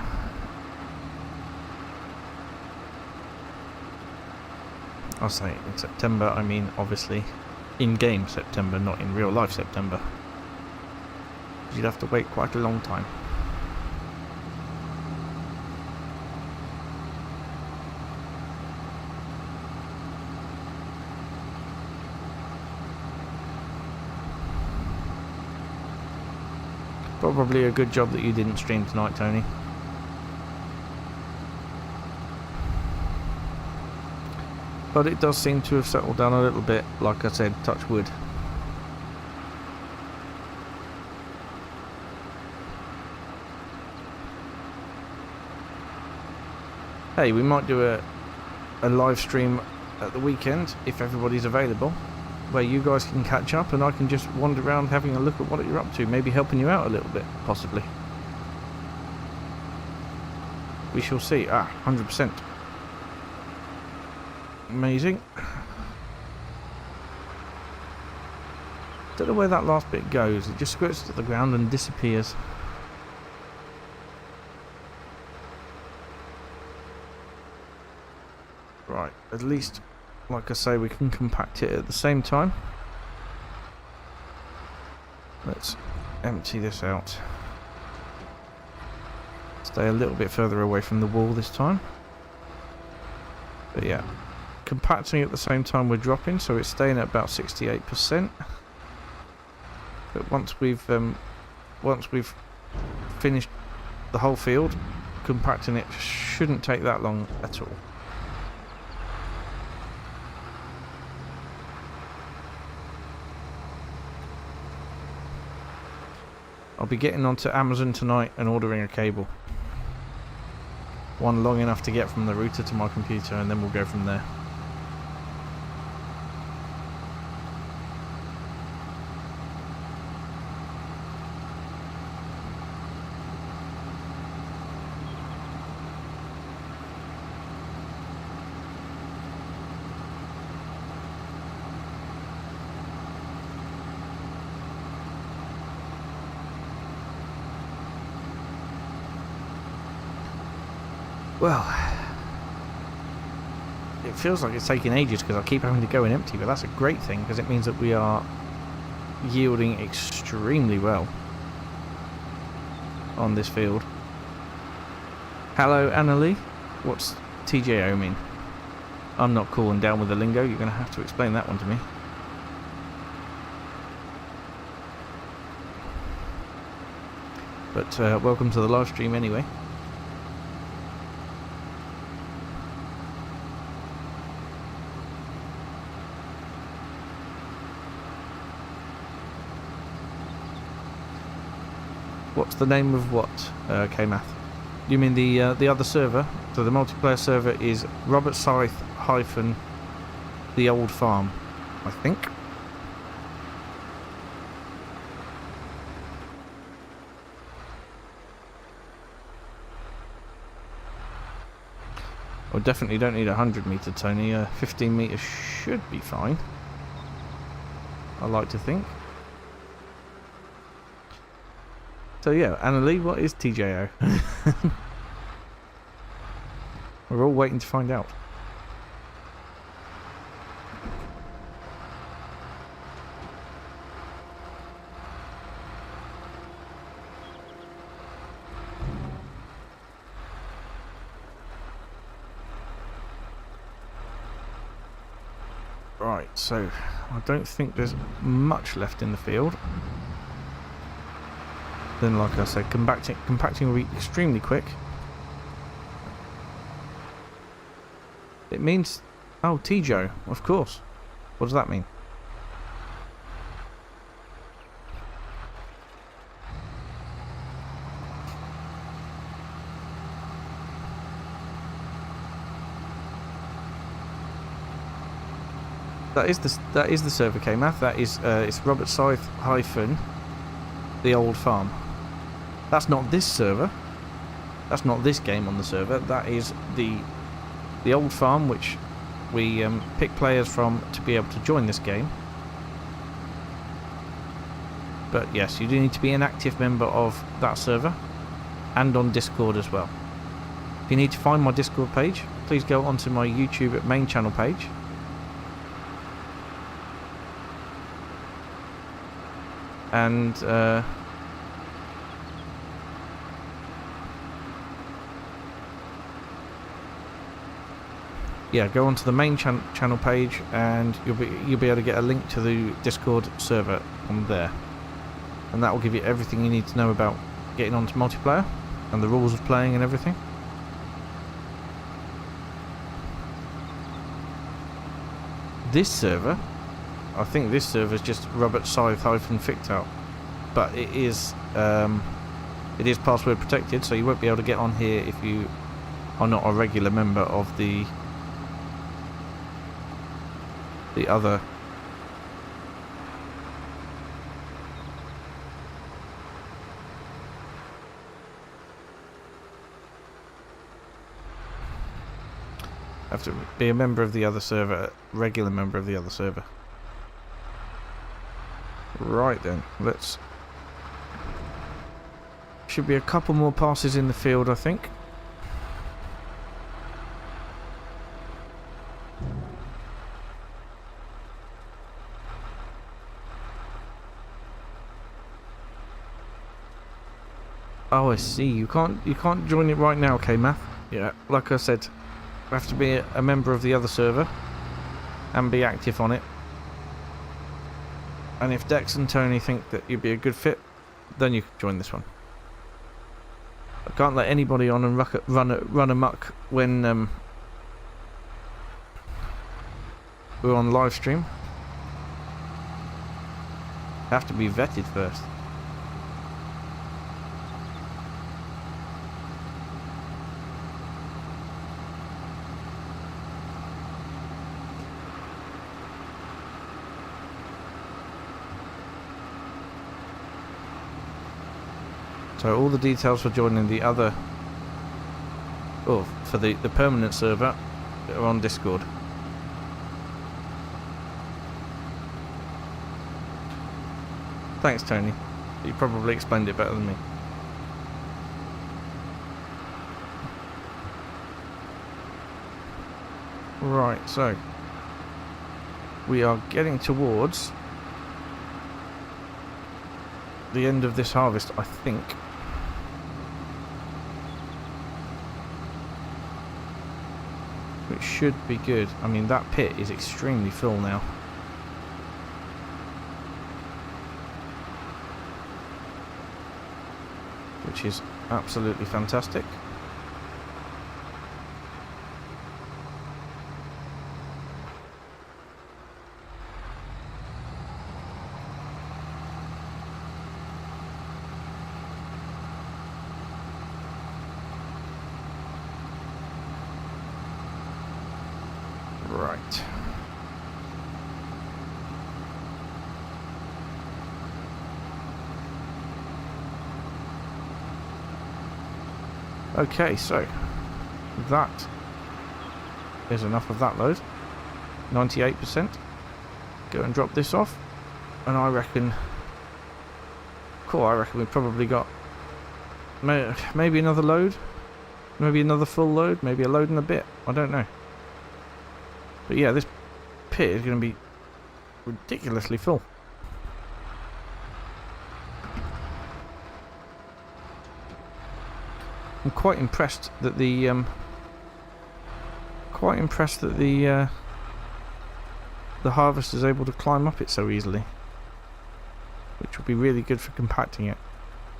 I'll say in September, I mean obviously in-game September, not in real life September. You'd have to wait quite a long time. Probably a good job that you didn't stream tonight, Tony. But it does seem to have settled down a little bit, like I said, touch wood. Hey, we might do a live stream at the weekend, if everybody's available, where you guys can catch up and I can just wander around having a look at what you're up to, maybe helping you out a little bit, possibly. We shall see. 100%. Amazing. Don't know where that last bit goes. It just squirts to the ground and disappears. Right, at least, like I say, we can compact it at the same time. Let's empty this out. Stay a little bit further away from the wall this time. But yeah, compacting at the same time we're dropping, so it's staying at about 68%. But once we've finished the whole field, compacting it shouldn't take that long at all. I'll be getting onto Amazon tonight and ordering a cable. One long enough to get from the router to my computer, and then we'll go from there. Well, it feels like it's taking ages because I keep having to go in empty, but that's a great thing because it means that we are yielding extremely well on this field. Hello, Annalie. What's TJO mean? I'm not cool and down with the lingo. You're going to have to explain that one to me. But welcome to the live stream anyway. What's the name of what, K-Math? You mean the other server? So the multiplayer server is Robert Scythe hyphen the old farm, I think. I definitely don't need a 100 meter, Tony. 15 meters should be fine, I like to think. So yeah, Annalie, what is TJO? We're all waiting to find out. Right, so I don't think there's much left in the field. Then, like I said, compacting will be extremely quick. It means... Oh, TJO, of course. What does that mean? That is the server K-Math. That is it's Robert Scythe hyphen the old farm. That's not this server. That's not this game on the server. That is the the old farm, which we pick players from to be able to join this game. But yes, you do need to be an active member of that server and on Discord as well. If you need to find my Discord page, please go onto my YouTube main channel page. And yeah, go onto the main channel page, and you'll be able to get a link to the Discord server on there, and that will give you everything you need to know about getting onto multiplayer and the rules of playing and everything. This server, I think this server is just Robert Scythe-Fichthal, but it is password protected, so you won't be able to get on here if you are not a regular member of the other. Have to be a member of the other server, regular member of the other server. Right then, let's. Should be a couple more passes in the field, I think. Oh, I see. You can't join it right now, okay, Math? Yeah, like I said, you have to be a member of the other server and be active on it. And if Dex and Tony think that you'd be a good fit, then you can join this one. I can't let anybody on and run amok when we're on live stream. Have to be vetted first. So all the details for joining the other, for the permanent server, are on Discord. Thanks, Tony. You probably explained it better than me. Right, so we are getting towards the end of this harvest, I think. Which should be good. I mean, that pit is extremely full now. Which is absolutely fantastic. Right. Okay, so that is enough of that load. 98%. Go and drop this off, and I reckon. Cool. I reckon we've probably got maybe another load, maybe another full load, maybe a load and a bit. I don't know. But yeah, this pit is going to be ridiculously full. I'm quite impressed that the harvest is able to climb up it so easily, which would be really good for compacting it.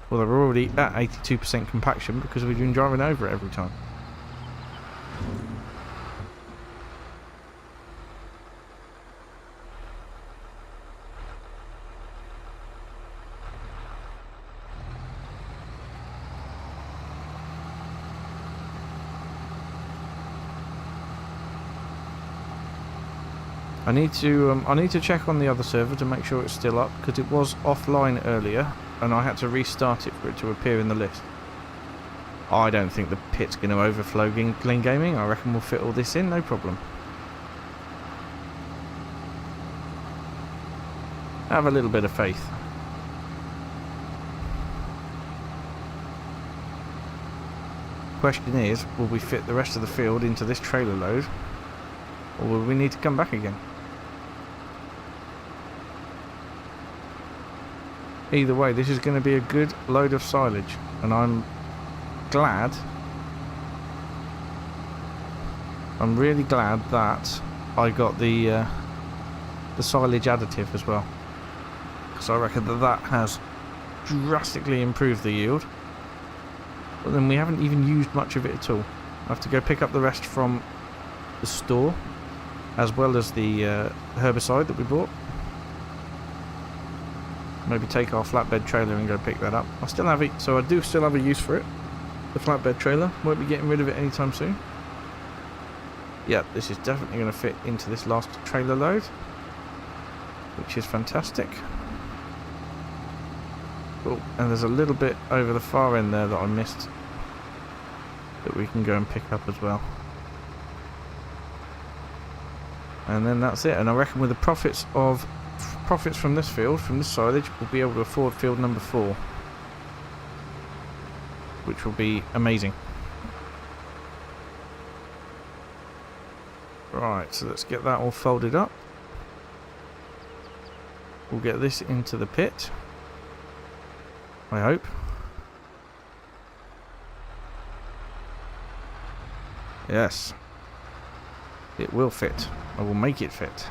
Well, we're already at 82% compaction because we've been driving over it every time. I need to check on the other server to make sure it's still up, because it was offline earlier and I had to restart it for it to appear in the list. I don't think the pit's going to overflow Clean Gaming. I reckon we'll fit all this in, no problem. Have a little bit of faith. Question is, will we fit the rest of the field into this trailer load, or will we need to come back again? Either way, this is going to be a good load of silage, and I'm really glad that I got the silage additive as well, because I reckon that has drastically improved the yield. But then we haven't even used much of it at all. I have to go pick up the rest from the store, as well as the herbicide that we bought. Maybe take our flatbed trailer and go pick that up. I still have it, so I do still have a use for it. The flatbed trailer, won't be getting rid of it anytime soon. Yeah, this is definitely going to fit into this last trailer load, which is fantastic. Oh, and there's a little bit over the far end there that I missed that we can go and pick up as well. And then that's it. And I reckon with the profits from this field, from this silage, we'll be able to afford field number 4, which will be amazing. Right, so let's get that all folded up. We'll get this into the pit, I hope. Yes, it will fit. I will make it fit.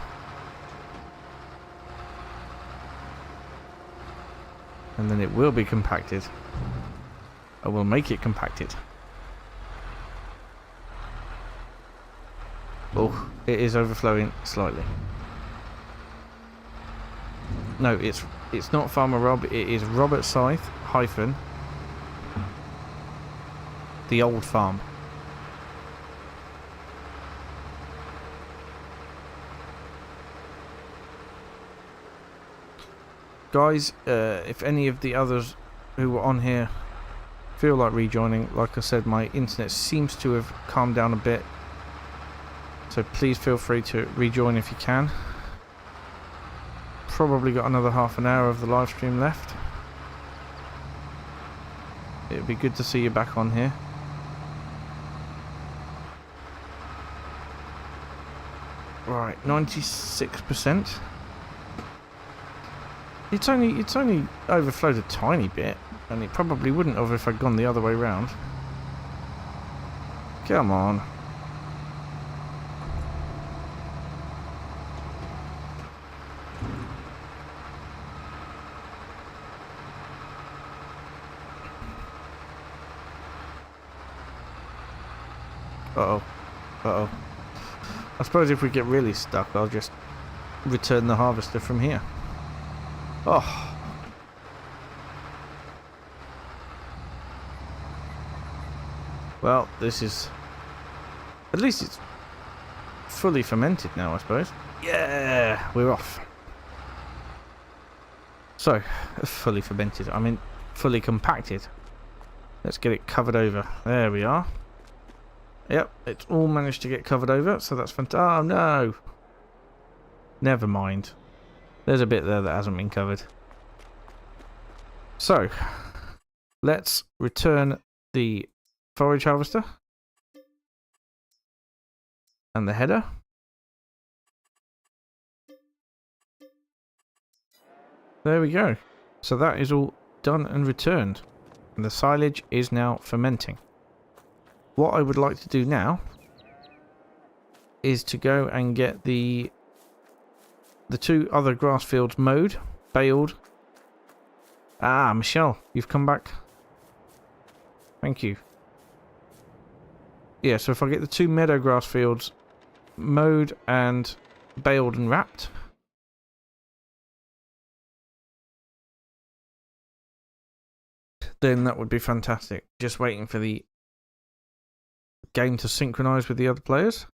And then it will be compacted. I will make it compacted. Oh, it is overflowing slightly. No, it's not Farmer Rob, it is Robert Scythe hyphen the old farm. Guys, if any of the others who were on here feel like rejoining, like I said, my internet seems to have calmed down a bit, so please feel free to rejoin if you can. Probably got another half an hour of the live stream left. It'd be good to see you back on here. Right, 96%. It's only overflowed a tiny bit, and it probably wouldn't have if I'd gone the other way round. Come on. Uh-oh. Uh-oh. I suppose if we get really stuck, I'll just return the harvester from here. Oh. Well, this is... At least it's fully fermented now, I suppose. Yeah, we're off. So, fully fermented. I mean, fully compacted. Let's get it covered over. There we are. Yep, it's all managed to get covered over, so that's fantastic. Oh, no. Never mind. There's a bit there that hasn't been covered. So, let's return the forage harvester and the header. There we go. So that is all done and returned. And the silage is now fermenting. What I would like to do now is to go and get the 2 other grass fields mowed, baled. Ah, Michelle, you've come back. Thank you. Yeah, so if I get the 2 meadow grass fields mowed and baled and wrapped, then that would be fantastic. Just waiting for the game to synchronize with the other players.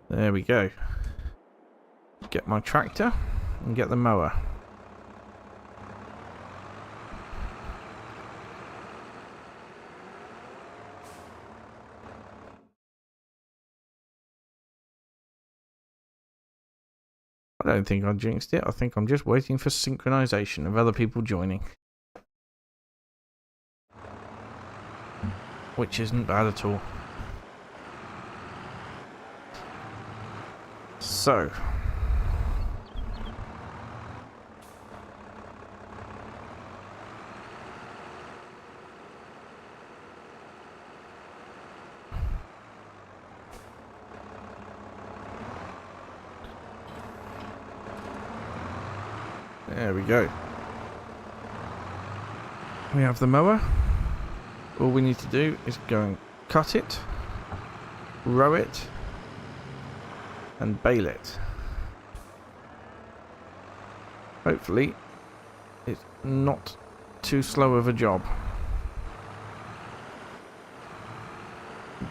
There we go. Get my tractor and get the mower. I don't think I jinxed it. I think I'm just waiting for synchronization of other people joining. Which isn't bad at all. So. There we go. We have the mower. All we need to do is go and cut it, row it, and bale it. Hopefully, it's not too slow of a job.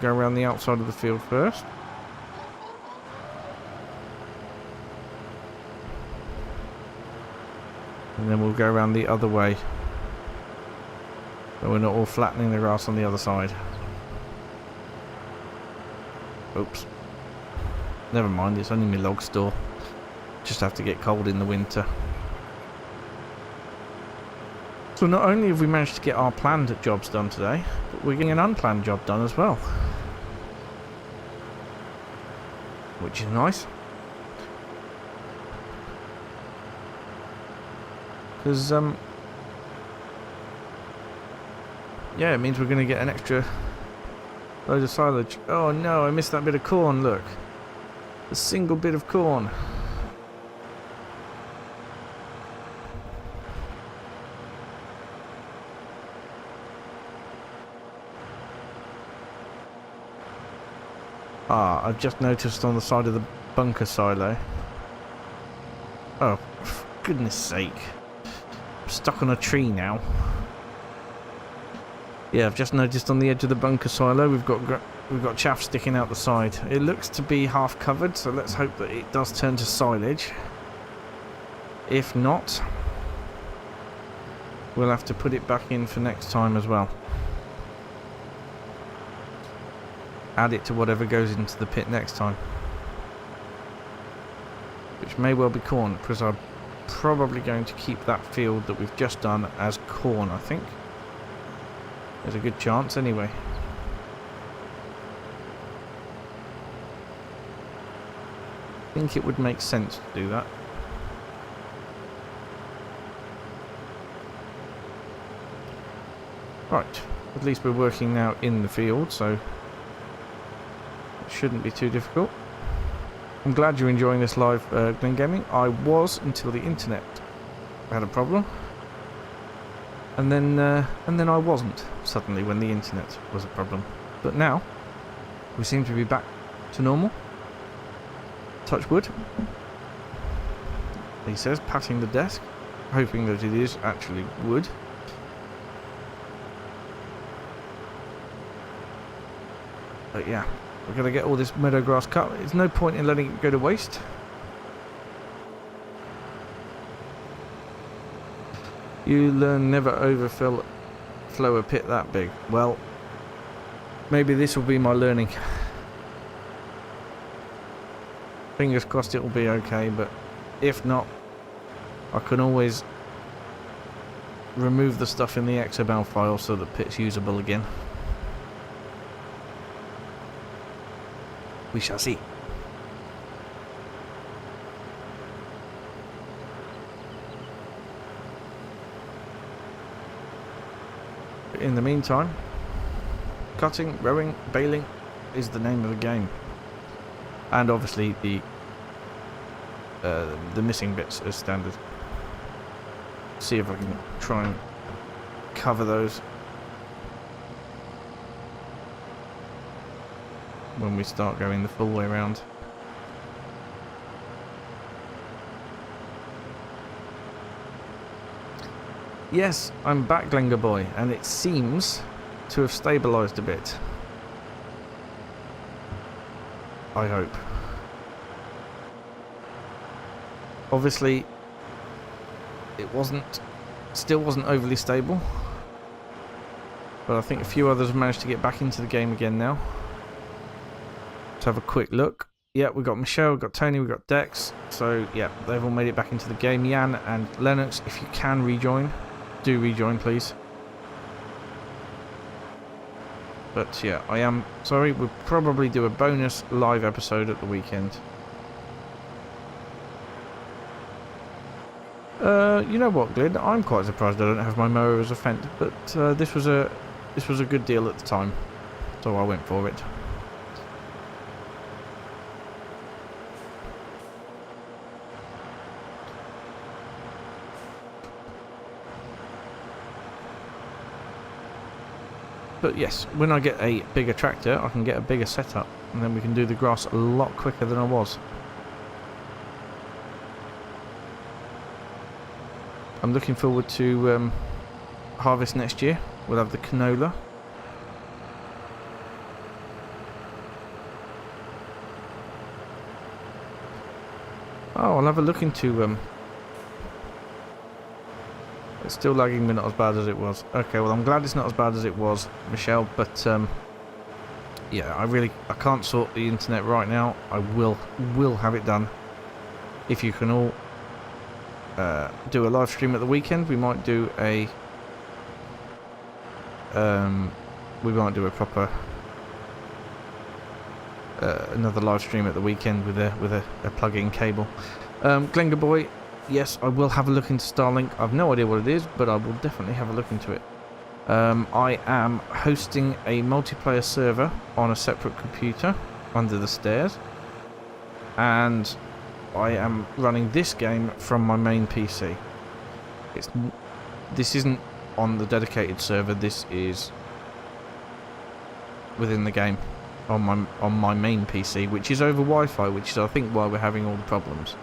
Go around the outside of the field first. And then we'll go around the other way. So we're not all flattening the grass on the other side. Oops. Never mind, it's only my log store. Just have to get cold in the winter. So not only have we managed to get our planned jobs done today, but we're getting an unplanned job done as well. Which is nice. Because, yeah, it means we're going to get an extra load of silage. Oh no, I missed that bit of corn, look. A single bit of corn. Ah, I've just noticed on the side of the bunker silo. Oh, for goodness sake. I'm stuck on a tree now. Yeah, I've just noticed on the edge of the bunker silo we've got chaff sticking out the side. It looks to be half covered, so let's hope that it does turn to silage. If not, we'll have to put it back in for next time as well. Add it to whatever goes into the pit next time. Which may well be corn, because I'm probably going to keep that field that we've just done as corn, I think. There's a good chance anyway. I think it would make sense to do that. Right, at least we're working now in the field, so it shouldn't be too difficult. I'm glad you're enjoying this live Glen Gaming. I was until the internet had a problem. And then I wasn't suddenly when the internet was a problem. But now we seem to be back to normal. Touch wood. He says, patting the desk, hoping that it is actually wood. But yeah, we're going to get all this meadow grass cut. There's no point in letting it go to waste. You learn never overflow a pit that big. Well, maybe this will be my learning. Fingers crossed it will be okay, but if not, I can always remove the stuff in the XML file so that pit's usable again. We shall see. In the meantime, cutting, rowing, baling is the name of the game. And obviously the missing bits as standard. See if I can try and cover those when we start going the full way around. Yes, I'm back, Glenga boy, and it seems to have stabilised a bit. I hope. Obviously, it still wasn't overly stable, but I think a few others have managed to get back into the game again now. To have a quick look. Yeah, we've got Michelle, we've got Tony, we've got Dex. So, yeah, they've all made it back into the game. Jan and Lennox, if you can rejoin, do rejoin, please. But, yeah, I am sorry. We'll probably do a bonus live episode at the weekend. You know what, Glyn? I'm quite surprised I don't have my mower as a fence, but this was a good deal at the time, so I went for it. But yes, when I get a bigger tractor, I can get a bigger setup, and then we can do the grass a lot quicker than I was. I'm looking forward to harvest next year. We'll have the canola. Oh, I'll have a look into... It's still lagging, but not as bad as it was. Okay, well, I'm glad it's not as bad as it was, Michelle, but yeah, I can't sort the internet right now. I will have it done. If you can all do a live stream at the weekend, we might do a proper another live stream at the weekend with a plug-in cable. Glengar Boy, yes, I will have a look into Starlink. I've no idea what it is, but I will definitely have a look into it. I am hosting a multiplayer server on a separate computer under the stairs, and I am running this game from my main PC. This isn't on the dedicated server. This is within the game on my main PC, which is over Wi-Fi, which is I think why we're having all the problems.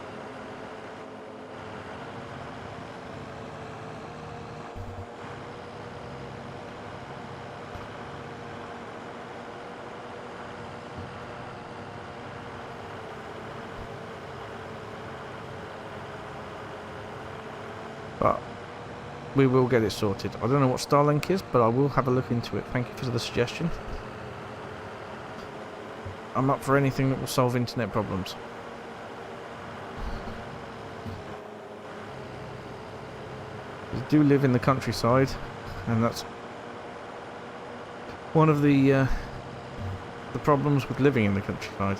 But we will get it sorted. I don't know what Starlink is, but I will have a look into it. Thank you for the suggestion. I'm up for anything that will solve internet problems. We do live in the countryside, and that's one of the problems with living in the countryside.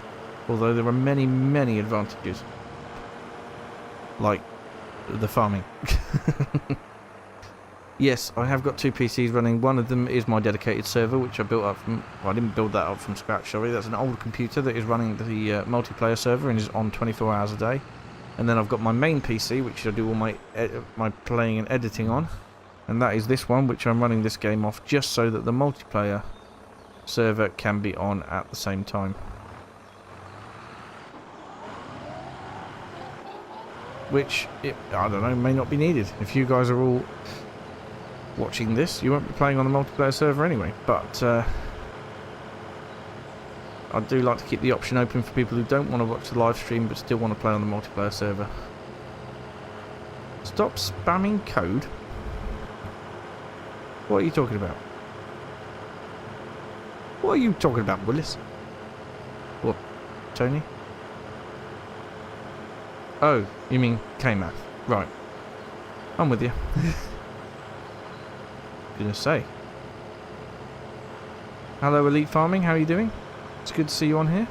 Although there are many, many advantages, like the farming. Yes, I have got two PCs running. One of them is my dedicated server, which I built up from... Well, I didn't build that up from scratch, sorry. That's an old computer that is running the multiplayer server and is on 24 hours a day. And then I've got my main PC, which I do all my playing and editing on. And that is this one, which I'm running this game off just so that the multiplayer server can be on at the same time. Which, I don't know, may not be needed. If you guys are all watching this, you won't be playing on the multiplayer server anyway. But I do like to keep the option open for people who don't want to watch the live stream but still want to play on the multiplayer server. Stop spamming code? What are you talking about? What are you talking about, Willis? What, Tony? Oh, you mean K-Math. Right. I'm with you. Gonna say. Hello, Elite Farming. How are you doing? It's good to see you on here.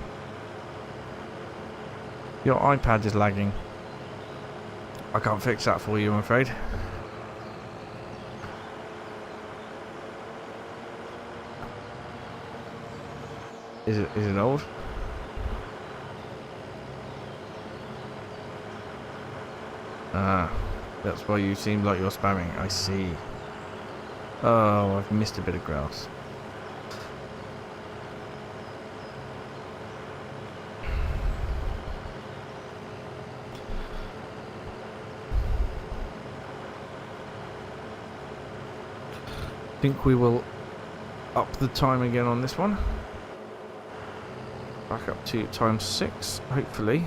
Your iPad is lagging. I can't fix that for you, I'm afraid. Is it old? Ah, that's why you seem like you're spamming. I see. Oh, I've missed a bit of grass. I think we will up the time again on this one. Back up to ×6, hopefully.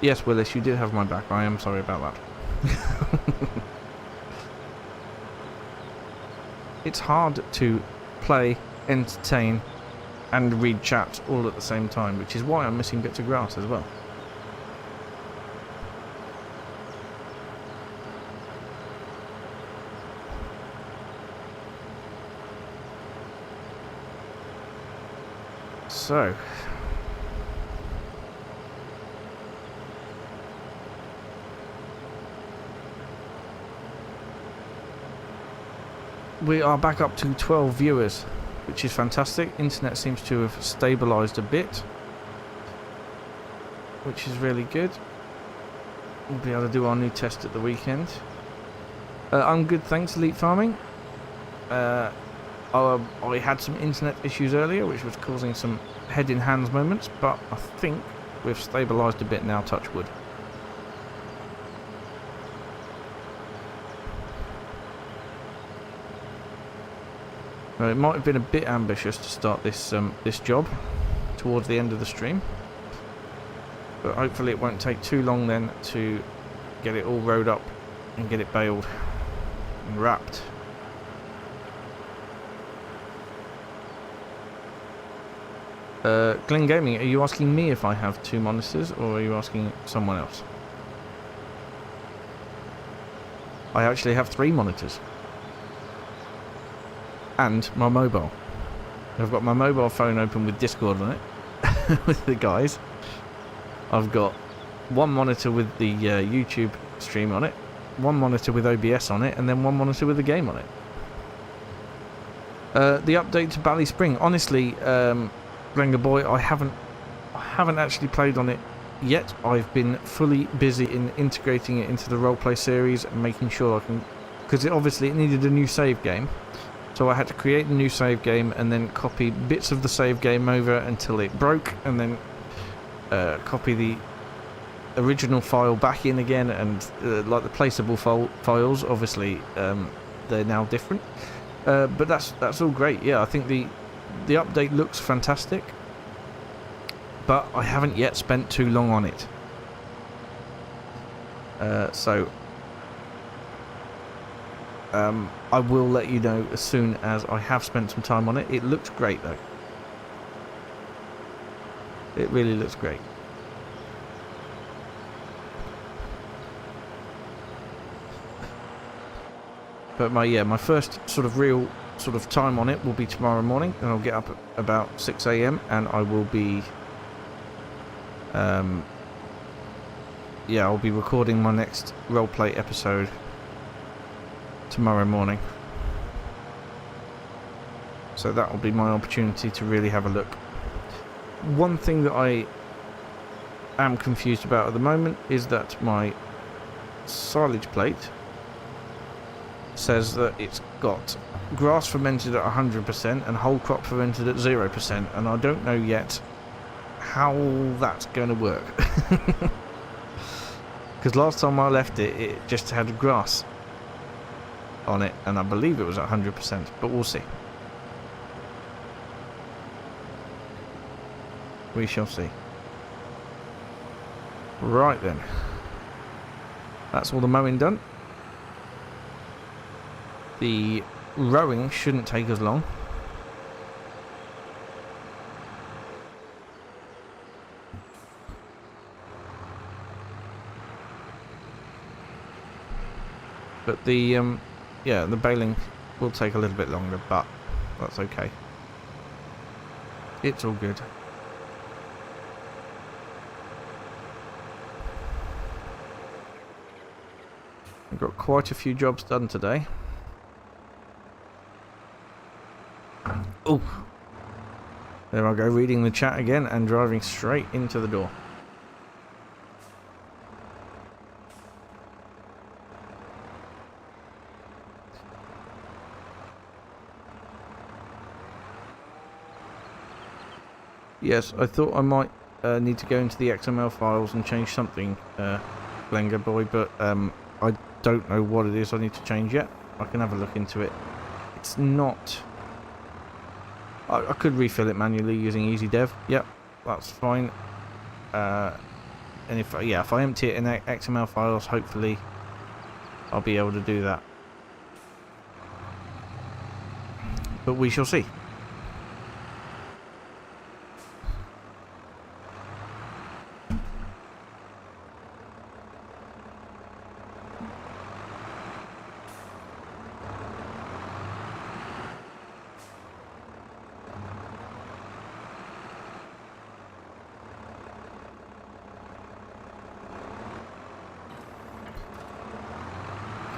Yes, Willis, you did have my back. I am sorry about that. it's hard to play, entertain, and read chat all at the same time, which is why I'm missing bits of grass as well. So, we are back up to 12 viewers, which is fantastic. Internet seems to have stabilised a bit, which is really good. We'll be able to do our new test at the weekend. I'm good, thanks, Elite Farming. I had some internet issues earlier, which was causing some head in hands moments, but I think we've stabilised a bit now, touch wood. Well, it might have been a bit ambitious to start this this job towards the end of the stream, but hopefully it won't take too long then to get it all rowed up and get it baled and wrapped. Glenn Gaming, are you asking me if I have 2 monitors, or are you asking someone else? I actually have 3 monitors. And my mobile. I've got my mobile phone open with Discord on it, with the guys. I've got 1 monitor with the YouTube stream on it, 1 monitor with OBS on it, and then 1 monitor with the game on it. The update to Bally Spring, honestly, Glenga Boy, I haven't actually played on it yet. I've been fully busy in integrating it into the roleplay series and making sure I can, because it needed a new save game, so I had to create a new save game and then copy bits of the save game over until it broke, and then copy the original file back in again, and like the placeable files, obviously they're now different, but that's all great. Yeah, I think the update looks fantastic, but I haven't yet spent too long on it. So I will let you know as soon as I have spent some time on it. It looks great though. It really looks great. But my first sort of real sort of time on it will be tomorrow morning, and I'll get up at about 6 AM and I will be I'll be recording my next roleplay episode tomorrow morning, so that will be my opportunity to really have a look. One thing that I am confused about at the moment is that my silage plate says that it's got grass fermented at 100% and whole crop fermented at 0%, and I don't know yet how that's going to work. Because last time I left it, it just had grass on it, and I believe it was at 100%, but we'll see. We shall see. Right then, that's all the mowing done. The rowing shouldn't take as long. But the the baling will take a little bit longer, but that's okay. It's all good. I've got quite a few jobs done today. Oh, there I go, reading the chat again and driving straight into the door. Yes, I thought I might need to go into the XML files and change something, Glenga Boy, but I don't know what it is I need to change yet. I can have a look into it. It's not... I could refill it manually using EasyDev. Yep, that's fine. And if I empty it in XML files, hopefully I'll be able to do that. but we shall see.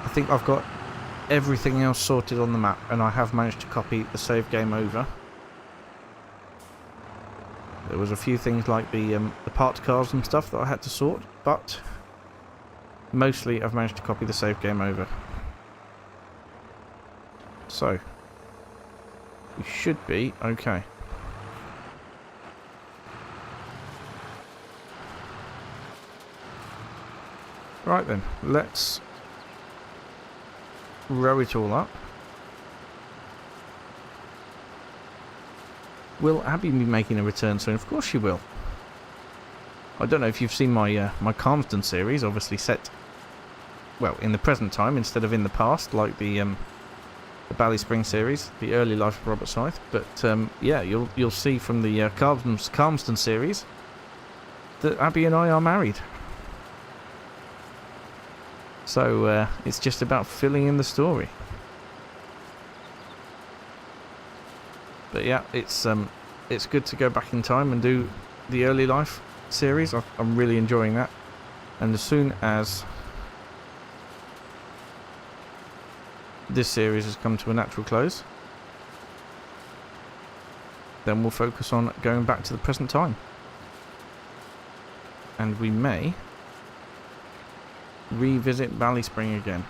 I think I've got everything else sorted on the map, and I have managed to copy the save game over. There was a few things like the parts cars and stuff that I had to sort, but mostly I've managed to copy the save game over. So we should be okay. Right then, let's row it all up. Will Abby be making a return soon? Of course she will. I don't know if you've seen my my Calmsden series, obviously set, well, in the present time instead of in the past, like the Ballyspring series, the early life of Robert Scythe. But yeah, you'll see from the Calmsden series that Abby and I are married. So it's just about filling in the story. But yeah, it's good to go back in time and do the early life series. I'm really enjoying that. And as soon as this series has come to a natural close, then we'll focus on going back to the present time. And we may revisit Ballyspring again.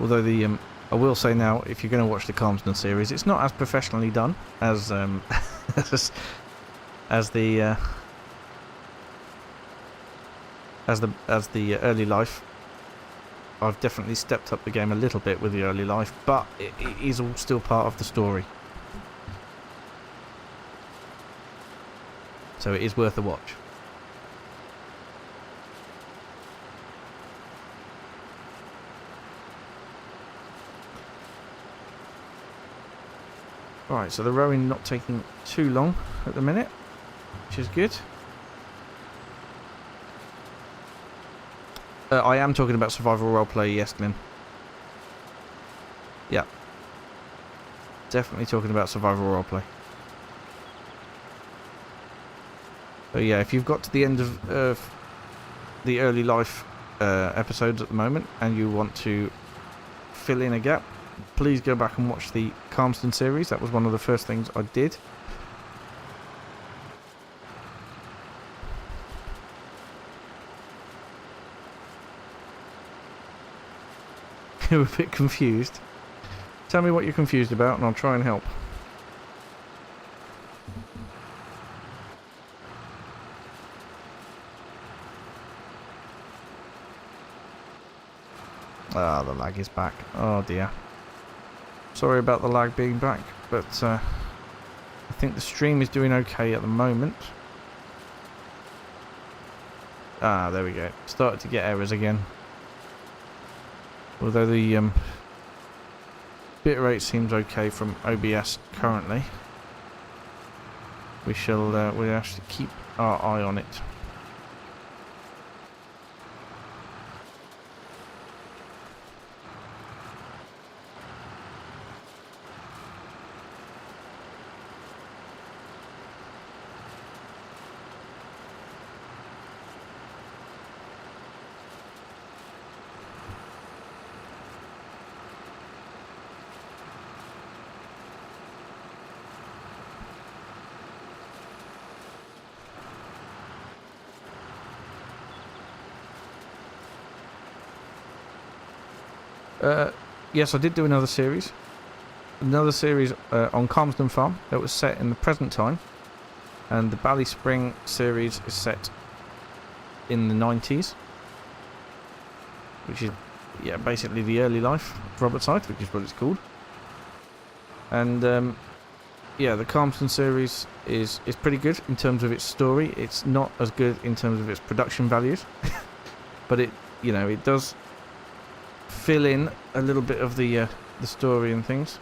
Although I will say now, if you're going to watch the Calmsden series, it's not as professionally done as as the early life. I've definitely stepped up the game a little bit with the early life, but it is all still part of the story. So it is worth a watch. Right, so the rowing not taking too long at the minute, which is good. I am talking about survival roleplay, yes, Glenn. Yeah. Definitely talking about survival roleplay. So yeah, if you've got to the end of the early life episodes at the moment and you want to fill in a gap, please go back and watch the Calmsden series. That was one of the first things I did. You're a bit confused. Tell me what you're confused about and I'll try and help. Ah, the lag is back. Oh dear. Sorry about the lag being back, but I think the stream is doing okay at the moment. Ah, there we go. Started to get errors again. Although the bitrate seems okay from OBS currently, we'll have to keep our eye on it. Yes, I did do another series. Another series on Calmsden Farm that was set in the present time. And the Ballyspring series is set in the 90s. Which is, yeah, basically the early life of Robert Scythe, which is what it's called. And yeah, the Calmston series is pretty good in terms of its story. It's not as good in terms of its production values, but it does fill in a little bit of the story and things.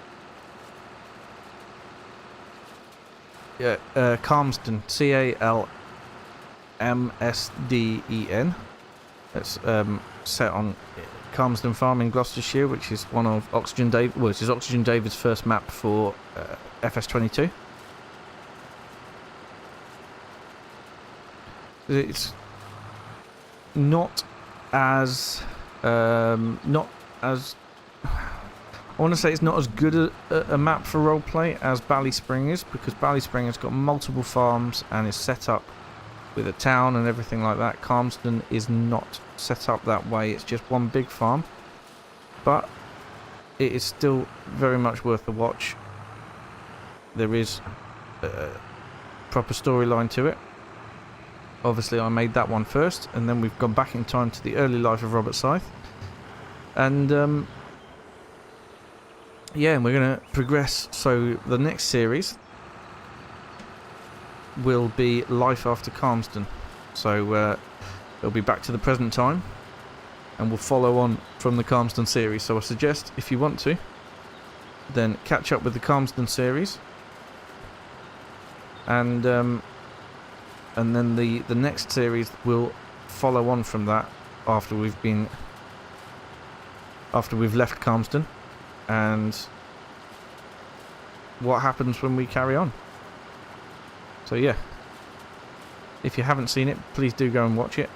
Yeah, Calmsden, Calmsden. It's set on Calmsden Farm in Gloucestershire, which is one of Oxygen David's first map for FS22. It's not as I want to say it's not as good a map for roleplay as Ballyspring is, because Ballyspring has got multiple farms and is set up with a town and everything like that. Calmsden is not set up that way. It's just one big farm, but it is still very much worth the watch. There is a proper storyline to it. Obviously I made that one first, and then we've gone back in time to the early life of Robert Scythe, and yeah, and we're going to progress. So the next series will be Life After Calmsden. So it'll be back to the present time, and we'll follow on from the Calmsden series. So I suggest, if you want to, then catch up with the Calmsden series, and then the next series will follow on from that after we've left Calmsden, and what happens when we carry on. So yeah, if you haven't seen it, please do go and watch it.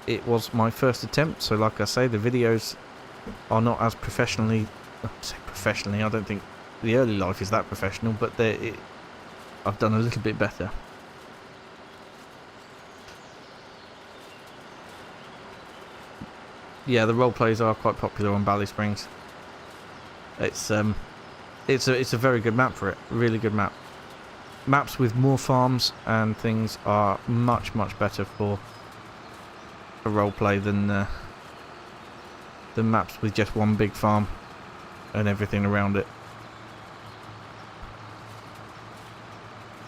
It was my first attempt, so like I say, the videos are not as professionally, I don't think the early life is that professional, but I've done a little bit better. Yeah, the role plays are quite popular on Bally Springs. It's a very good map for it. Really good map. Maps with more farms and things are much better for a roleplay than maps with just one big farm and everything around it.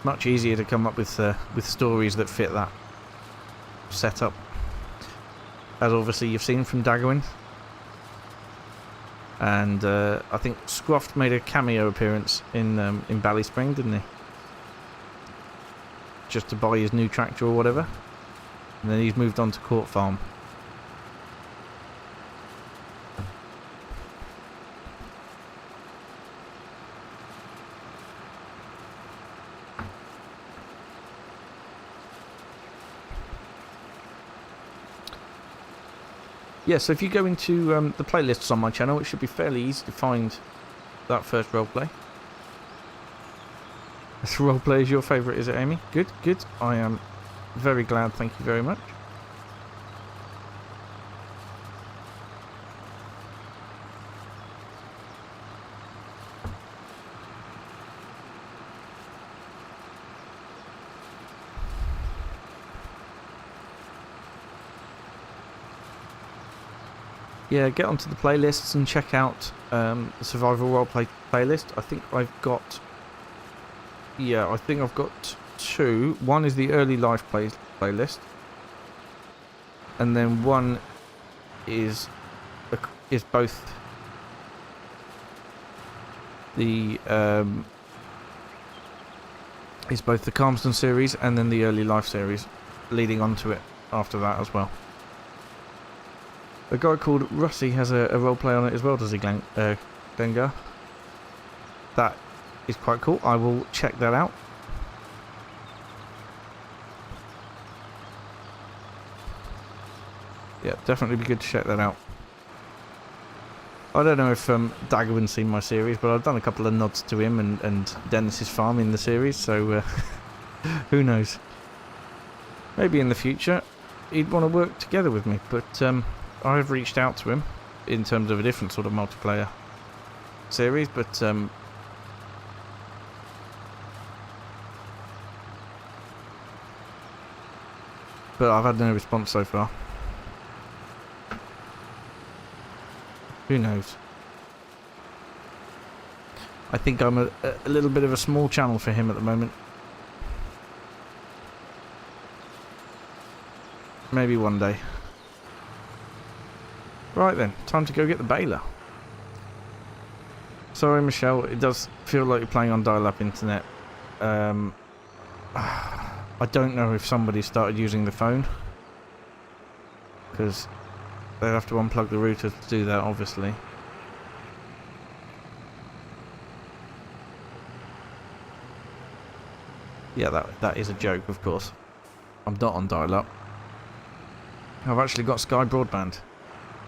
Much easier to come up with stories that fit that setup, as obviously you've seen from Daggerwin. And I think Scroft made a cameo appearance in Ballyspring, didn't he? Just to buy his new tractor or whatever, and then he's moved on to Court Farm. Yeah, so if you go into the playlists on my channel, it should be fairly easy to find that first roleplay. This roleplay is your favourite, is it, Amy? Good, good. I am very glad, thank you very much. Yeah, get onto the playlists and check out the survival roleplay playlist. I think I've got two. One is the early life playlist, and then one is both the Calmsden series and then the early life series, leading on to it after that as well. A guy called Russie has a roleplay on it as well, does he, Glengar? That is quite cool. I will check that out. Yeah, definitely be good to check that out. I don't know if Daggerwin's seen my series, but I've done a couple of nods to him and Dennis's farm in the series, so who knows? Maybe in the future he'd want to work together with me, but I've reached out to him in terms of a different sort of multiplayer series, but I've had no response so far. Who knows? I think I'm a little bit of a small channel for him at the moment. Maybe one day. Right then, time to go get the baler. Sorry, Michelle, it does feel like you're playing on dial-up internet. I don't know if somebody started using the phone, because they'd have to unplug the router to do that, obviously. Yeah, that is a joke, of course. I'm not on dial-up. I've actually got Sky Broadband,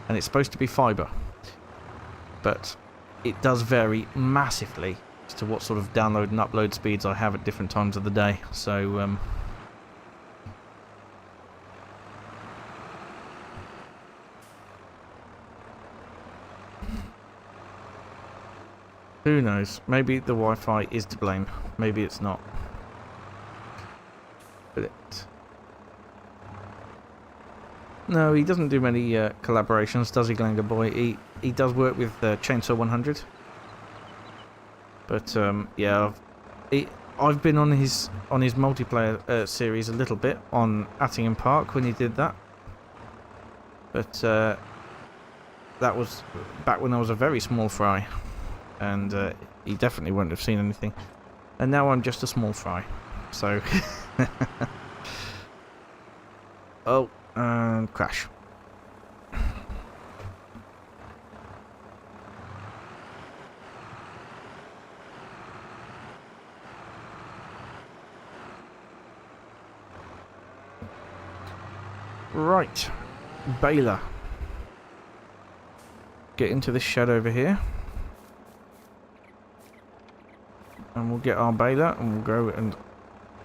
and it's supposed to be fibre, but it does vary massively as to what sort of download and upload speeds I have at different times of the day. So who knows? Maybe the Wi-Fi is to blame. Maybe it's not. But no, he doesn't do many collaborations, does he, Glanger Boy? He does work with Chainsaw 100. But yeah, I've been on his multiplayer series a little bit on Attingham Park when he did that. But that was back when I was a very small fry, and he definitely wouldn't have seen anything. And now I'm just a small fry, so. Oh, and crash. Right, baler. Get into this shed over here, and we'll get our baler, and we'll go and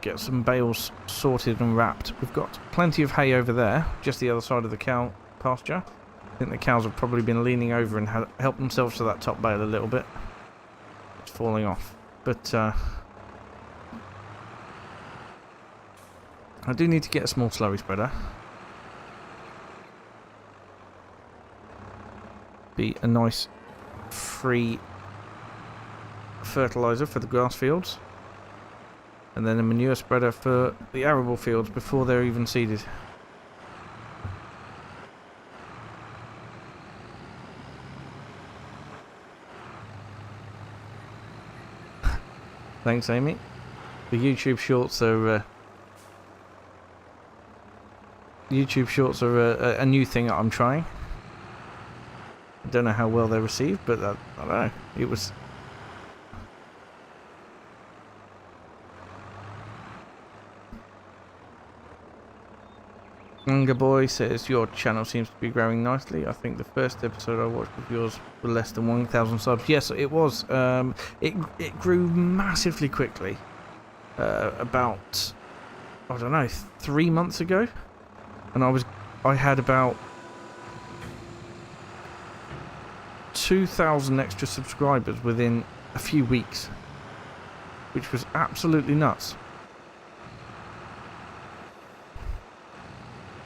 get some bales sorted and wrapped. We've got plenty of hay over there, just the other side of the cow pasture. I think the cows have probably been leaning over and helped themselves to that top bale a little bit. It's falling off, but I do need to get a small slurry spreader. Be a nice free fertilizer for the grass fields, and then a manure spreader for the arable fields before they're even seeded. Thanks, Amy. The YouTube shorts are a new thing that I'm trying. I don't know how well they're received, but I don't know. It was. Younger Boy says your channel seems to be growing nicely. I think the first episode I watched of yours was less than 1,000 subs. Yes, it was. It grew massively quickly. About, I don't know, 3 months ago, and I had about 2,000 extra subscribers within a few weeks, which was absolutely nuts.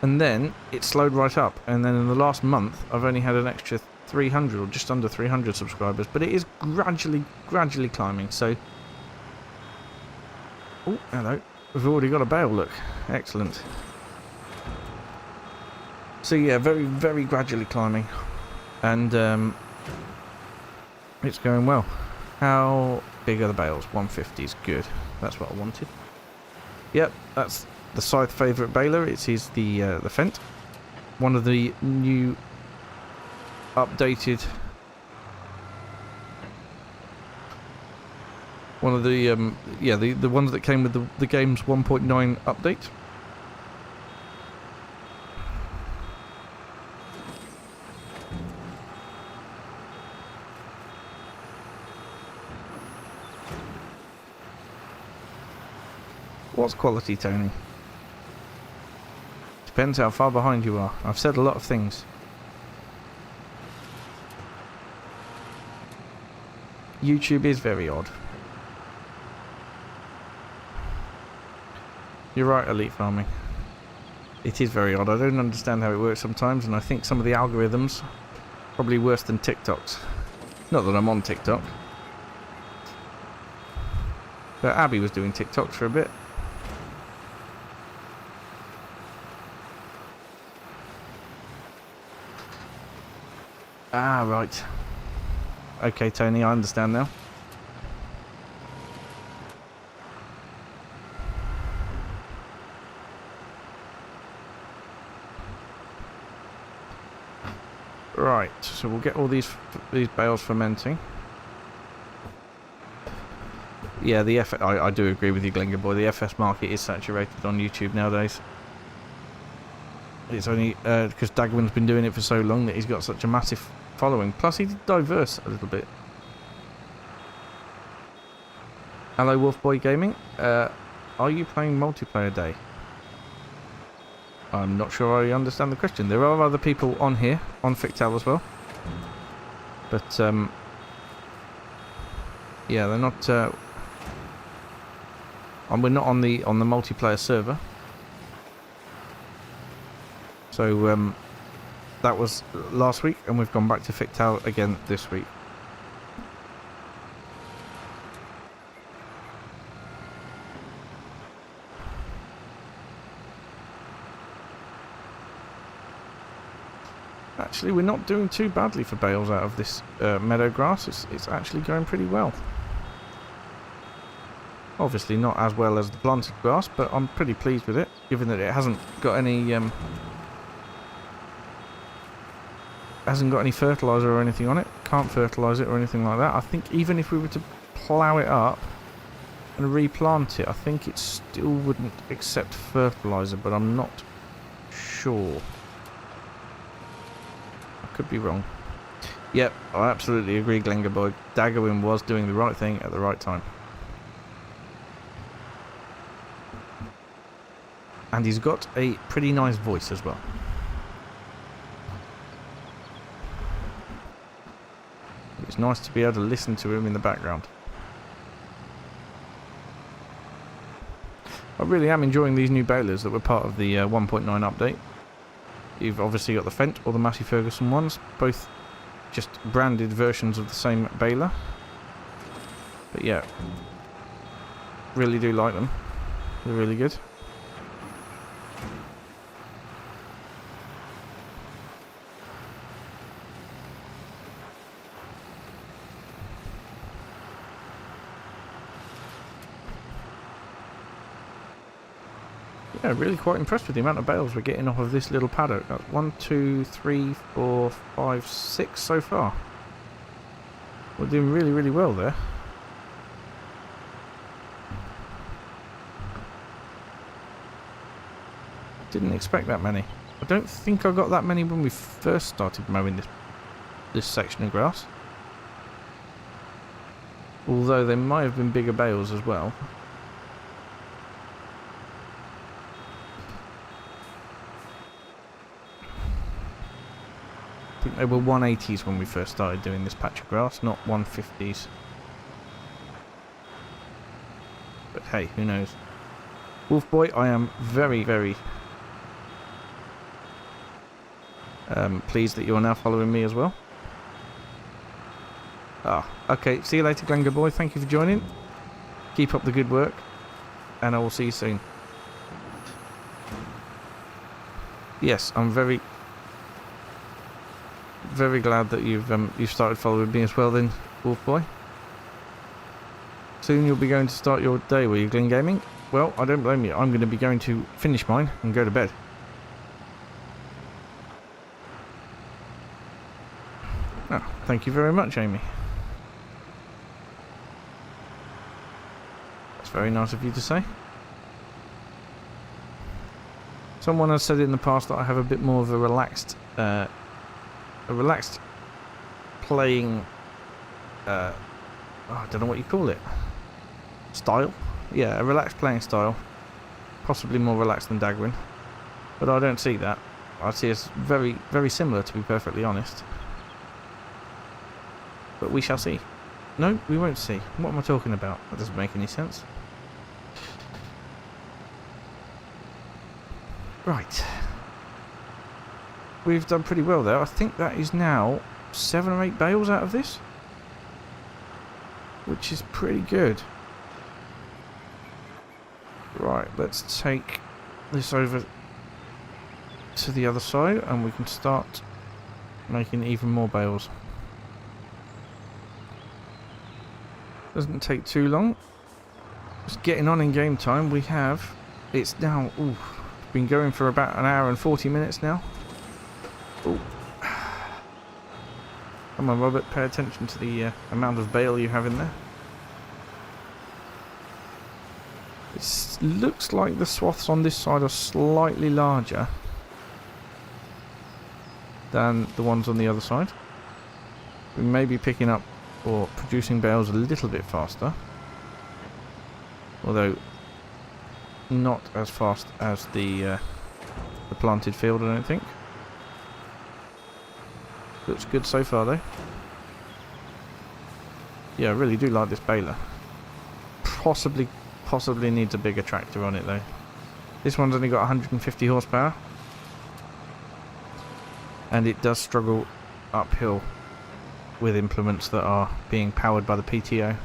And then it slowed right up, and then in the last month I've only had an extra 300 or just under 300 subscribers, but it is gradually climbing. So, oh, hello, we've already got a bale, look, excellent. So yeah, very gradually climbing, and it's going well. How big are the bales? 150 is good. That's what I wanted. Yep, that's the Scythe favourite baler. It is the Fent, one of the new updated, one of the the ones that came with the game's 1.9 update. What's quality, Tony? Depends how far behind you are. I've said a lot of things. YouTube is very odd. You're right, Elite Farming. It is very odd. I don't understand how it works sometimes, and I think some of the algorithms probably worse than TikTok's. Not that I'm on TikTok. But Abby was doing TikToks for a bit. Ah, right. Okay, Tony, I understand now. Right, so we'll get all these bales fermenting. Yeah, I do agree with you, Glengar boy. The FS market is saturated on YouTube nowadays. It's only because Dagwin's been doing it for so long that he's got such a massive following. Plus, he's diverse a little bit. Hello, Wolfboy Gaming. Are you playing multiplayer day? I'm not sure I understand the question. There are other people on here, on Fichthal as well. But, yeah, they're not... and we're not on the multiplayer server. So, that was last week, and we've gone back to Fichthal again this week. Actually, we're not doing too badly for bales out of this meadow grass. It's actually going pretty well. Obviously not as well as the planted grass, but I'm pretty pleased with it, given that it hasn't got any fertiliser or anything on it. Can't fertilise it or anything like that. I think even if we were to plough it up and replant it, I think it still wouldn't accept fertiliser, but I'm not sure. Could be wrong. Yep, I absolutely agree, Glengar boy. Daggerwin was doing the right thing at the right time. And he's got a pretty nice voice as well. It's nice to be able to listen to him in the background. I really am enjoying these new balers that were part of the 1.9 update. You've obviously got the Fent or the Massey Ferguson ones, both just branded versions of the same baler. But yeah, really do like them. They're really good. Yeah, really quite impressed with the amount of bales we're getting off of this little paddock. That's 1, 2, 3, 4, 5, 6 so far. We're doing really, really well there. Didn't expect that many. I don't think I got that many when we first started mowing this section of grass. Although there might have been bigger bales as well. I think they were 180s when we first started doing this patch of grass, not 150s. But hey, who knows. Wolf Boy, I am very, very pleased that you are now following me as well. Ah, okay, see you later, Glengar Boy. Thank you for joining. Keep up the good work, and I will see you soon. Yes, I'm very glad that you've started following me as well then, Wolf Boy. Soon you'll be going to start your day, will you, Glen Gaming? Well, I don't blame you. I'm going to be going to finish mine and go to bed. Oh, thank you very much, Amy. That's very nice of you to say. Someone has said in the past that I have a bit more of a relaxed playing, I don't know what you call it, style? Yeah, a relaxed playing style. Possibly more relaxed than Dagwin. But I don't see that. I see us very, very similar, to be perfectly honest. But we shall see. No, we won't see. What am I talking about? That doesn't make any sense. Right. We've done pretty well there. I think that is now 7 or 8 bales out of this, which is pretty good. Right, let's take this over to the other side and we can start making even more bales. Doesn't take too long. Just getting on in game time. It's now, been going for about an hour and 40 minutes now. Ooh. Come on, Robert, pay attention to the amount of bale you have in there. It looks like the swaths on this side are slightly larger than the ones on the other side. We may be picking up or producing bales a little bit faster, although not as fast as the planted field, I don't think. Looks good so far though. Yeah, I really do like this baler. Possibly needs a bigger tractor on it though. This one's only got 150 horsepower. And it does struggle uphill with implements that are being powered by the PTO.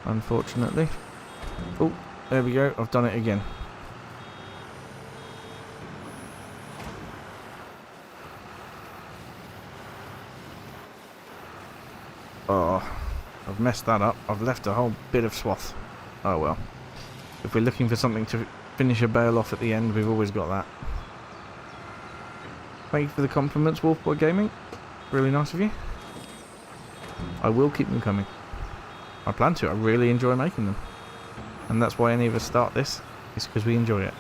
Unfortunately. Oh, there we go. I've done it again. Oh, I've messed that up. I've left a whole bit of swath. Oh well. If we're looking for something to finish a bale off at the end, we've always got that. Thank you for the compliments, Wolfboy Gaming. Really nice of you. I will keep them coming. I plan to. I really enjoy making them. And that's why any of us start this, is because we enjoy it.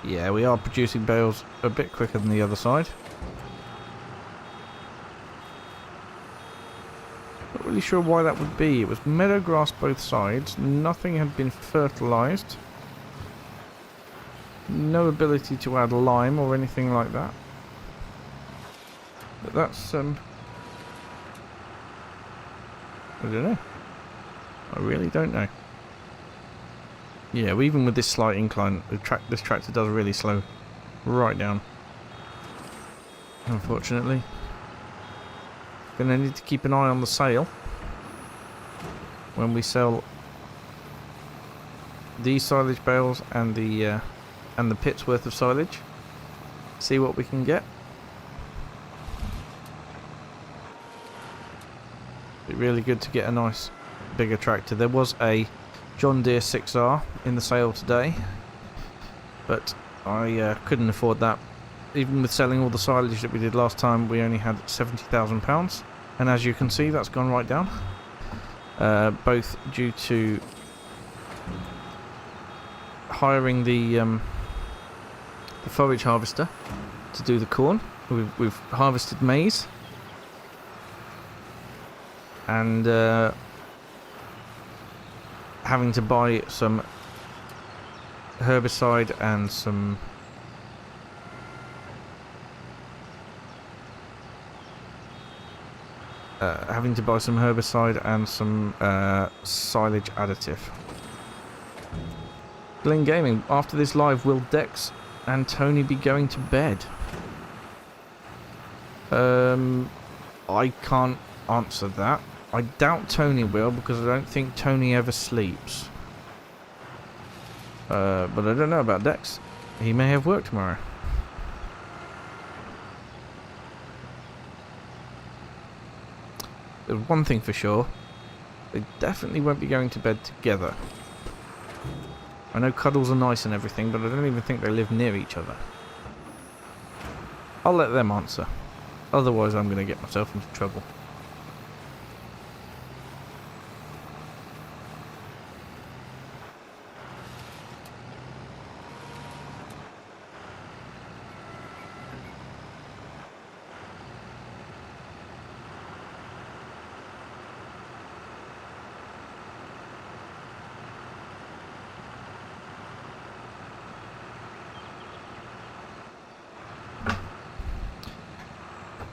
Yeah, we are producing bales a bit quicker than the other side. Not really sure why that would be. It was meadow grass both sides. Nothing had been fertilised. No ability to add lime or anything like that. But that's I don't know. I really don't know. Yeah, even with this slight incline, this tractor does really slow right down. Unfortunately. Gonna need to keep an eye on the sale when we sell these silage bales and the pit's worth of silage. See what we can get. Be really good to get a nice bigger tractor. There was a John Deere 6R in the sale today, but I couldn't afford that. Even with selling all the silage that we did last time, we only had £70,000, and as you can see, that's gone right down. Both due to hiring the forage harvester to do the corn. We've harvested maize, and having to buy some herbicide and some silage additive. Glenn Gaming, after this live, will Dex and Tony be going to bed? I can't answer that. I doubt Tony will, because I don't think Tony ever sleeps. But I don't know about Dex. He may have work tomorrow. There's one thing for sure. They definitely won't be going to bed together. I know cuddles are nice and everything, but I don't even think they live near each other. I'll let them answer. Otherwise I'm going to get myself into trouble.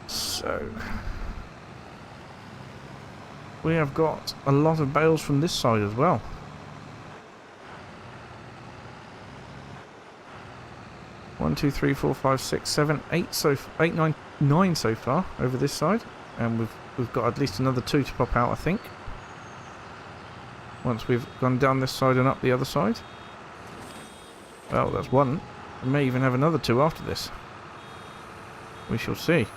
So, we have got a lot of bales from this side as well. One, two, three, four, five, six, seven, eight, so eight, nine so far over this side, and we've got at least another 2 to pop out, I think. Once we've gone down this side and up the other side. Well, that's 1. We may even have another 2 after this. We shall see.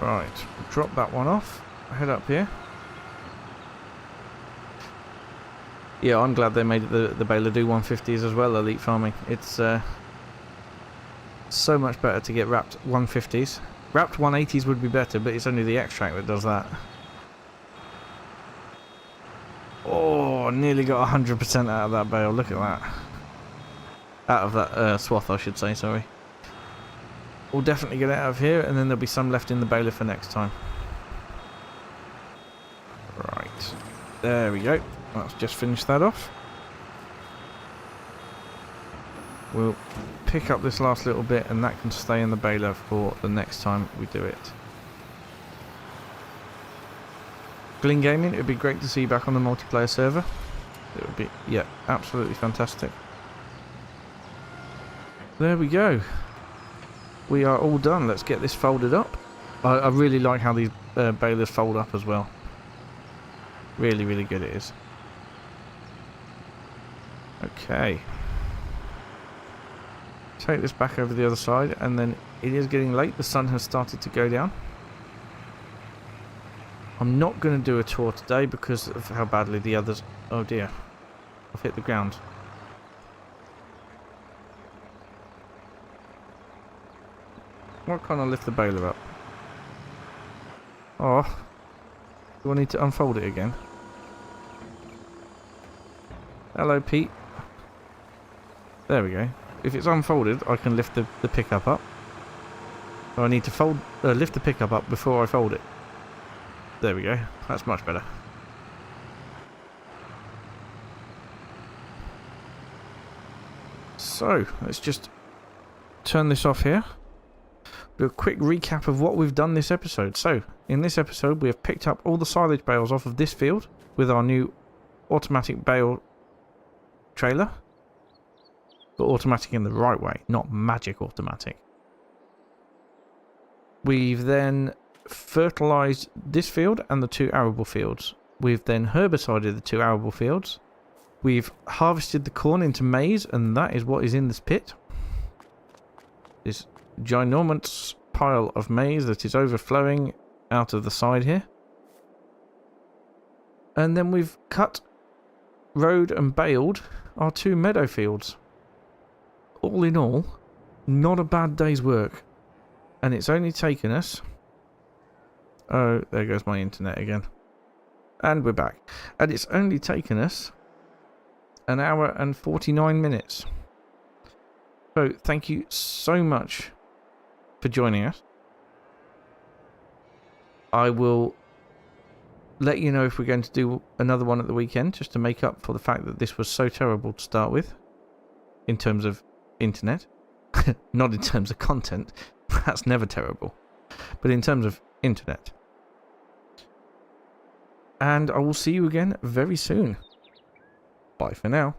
Right, we'll drop that one off. Head up here. Yeah, I'm glad they made it the baler do 150s as well, Elite Farming. It's so much better to get wrapped 150s. Wrapped 180s would be better, but it's only the extract that does that. Oh, nearly got 100% out of that bale. Look at that. Out of that swath, I should say, sorry. We'll definitely get it out of here, and then there'll be some left in the baler for next time. Right. There we go. Let's just finish that off. We'll pick up this last little bit, and that can stay in the baler for the next time we do it. Glen Gaming, it would be great to see you back on the multiplayer server. It would be, yeah, absolutely fantastic. There we go. We are all done. Let's get this folded up. I really like how these balers fold up as well. Really, really good it is. Okay. Take this back over the other side, and then it is getting late. The sun has started to go down. I'm not going to do a tour today because of how badly the others... Oh dear. I've hit the ground. Why can't I lift the baler up? Oh. Do I need to unfold it again? Hello, Pete. There we go. If it's unfolded, I can lift the pickup up. So I need to lift the pickup up before I fold it. There we go. That's much better. So, let's just turn this off here. Do a quick recap of what we've done this episode. So, in this episode, we have picked up all the silage bales off of this field with our new automatic bale trailer. But automatic in the right way, not magic automatic. We've then fertilised this field and the 2 arable fields. We've then herbicided the 2 arable fields. We've harvested the corn into maize, and that is what is in this pit. This ginormous pile of maize that is overflowing out of the side here. And then we've cut, rowed and baled our 2 meadow fields. All in all, not a bad day's work. And it's only taken us... Oh, there goes my internet again. And we're back. And it's only taken us 1 hour and 49 minutes. So, thank you so much for joining us. I will let you know if we're going to do another one at the weekend, just to make up for the fact that this was so terrible to start with, in terms of internet. Not in terms of content. That's never terrible. But in terms of internet. And I will see you again very soon. Bye for now.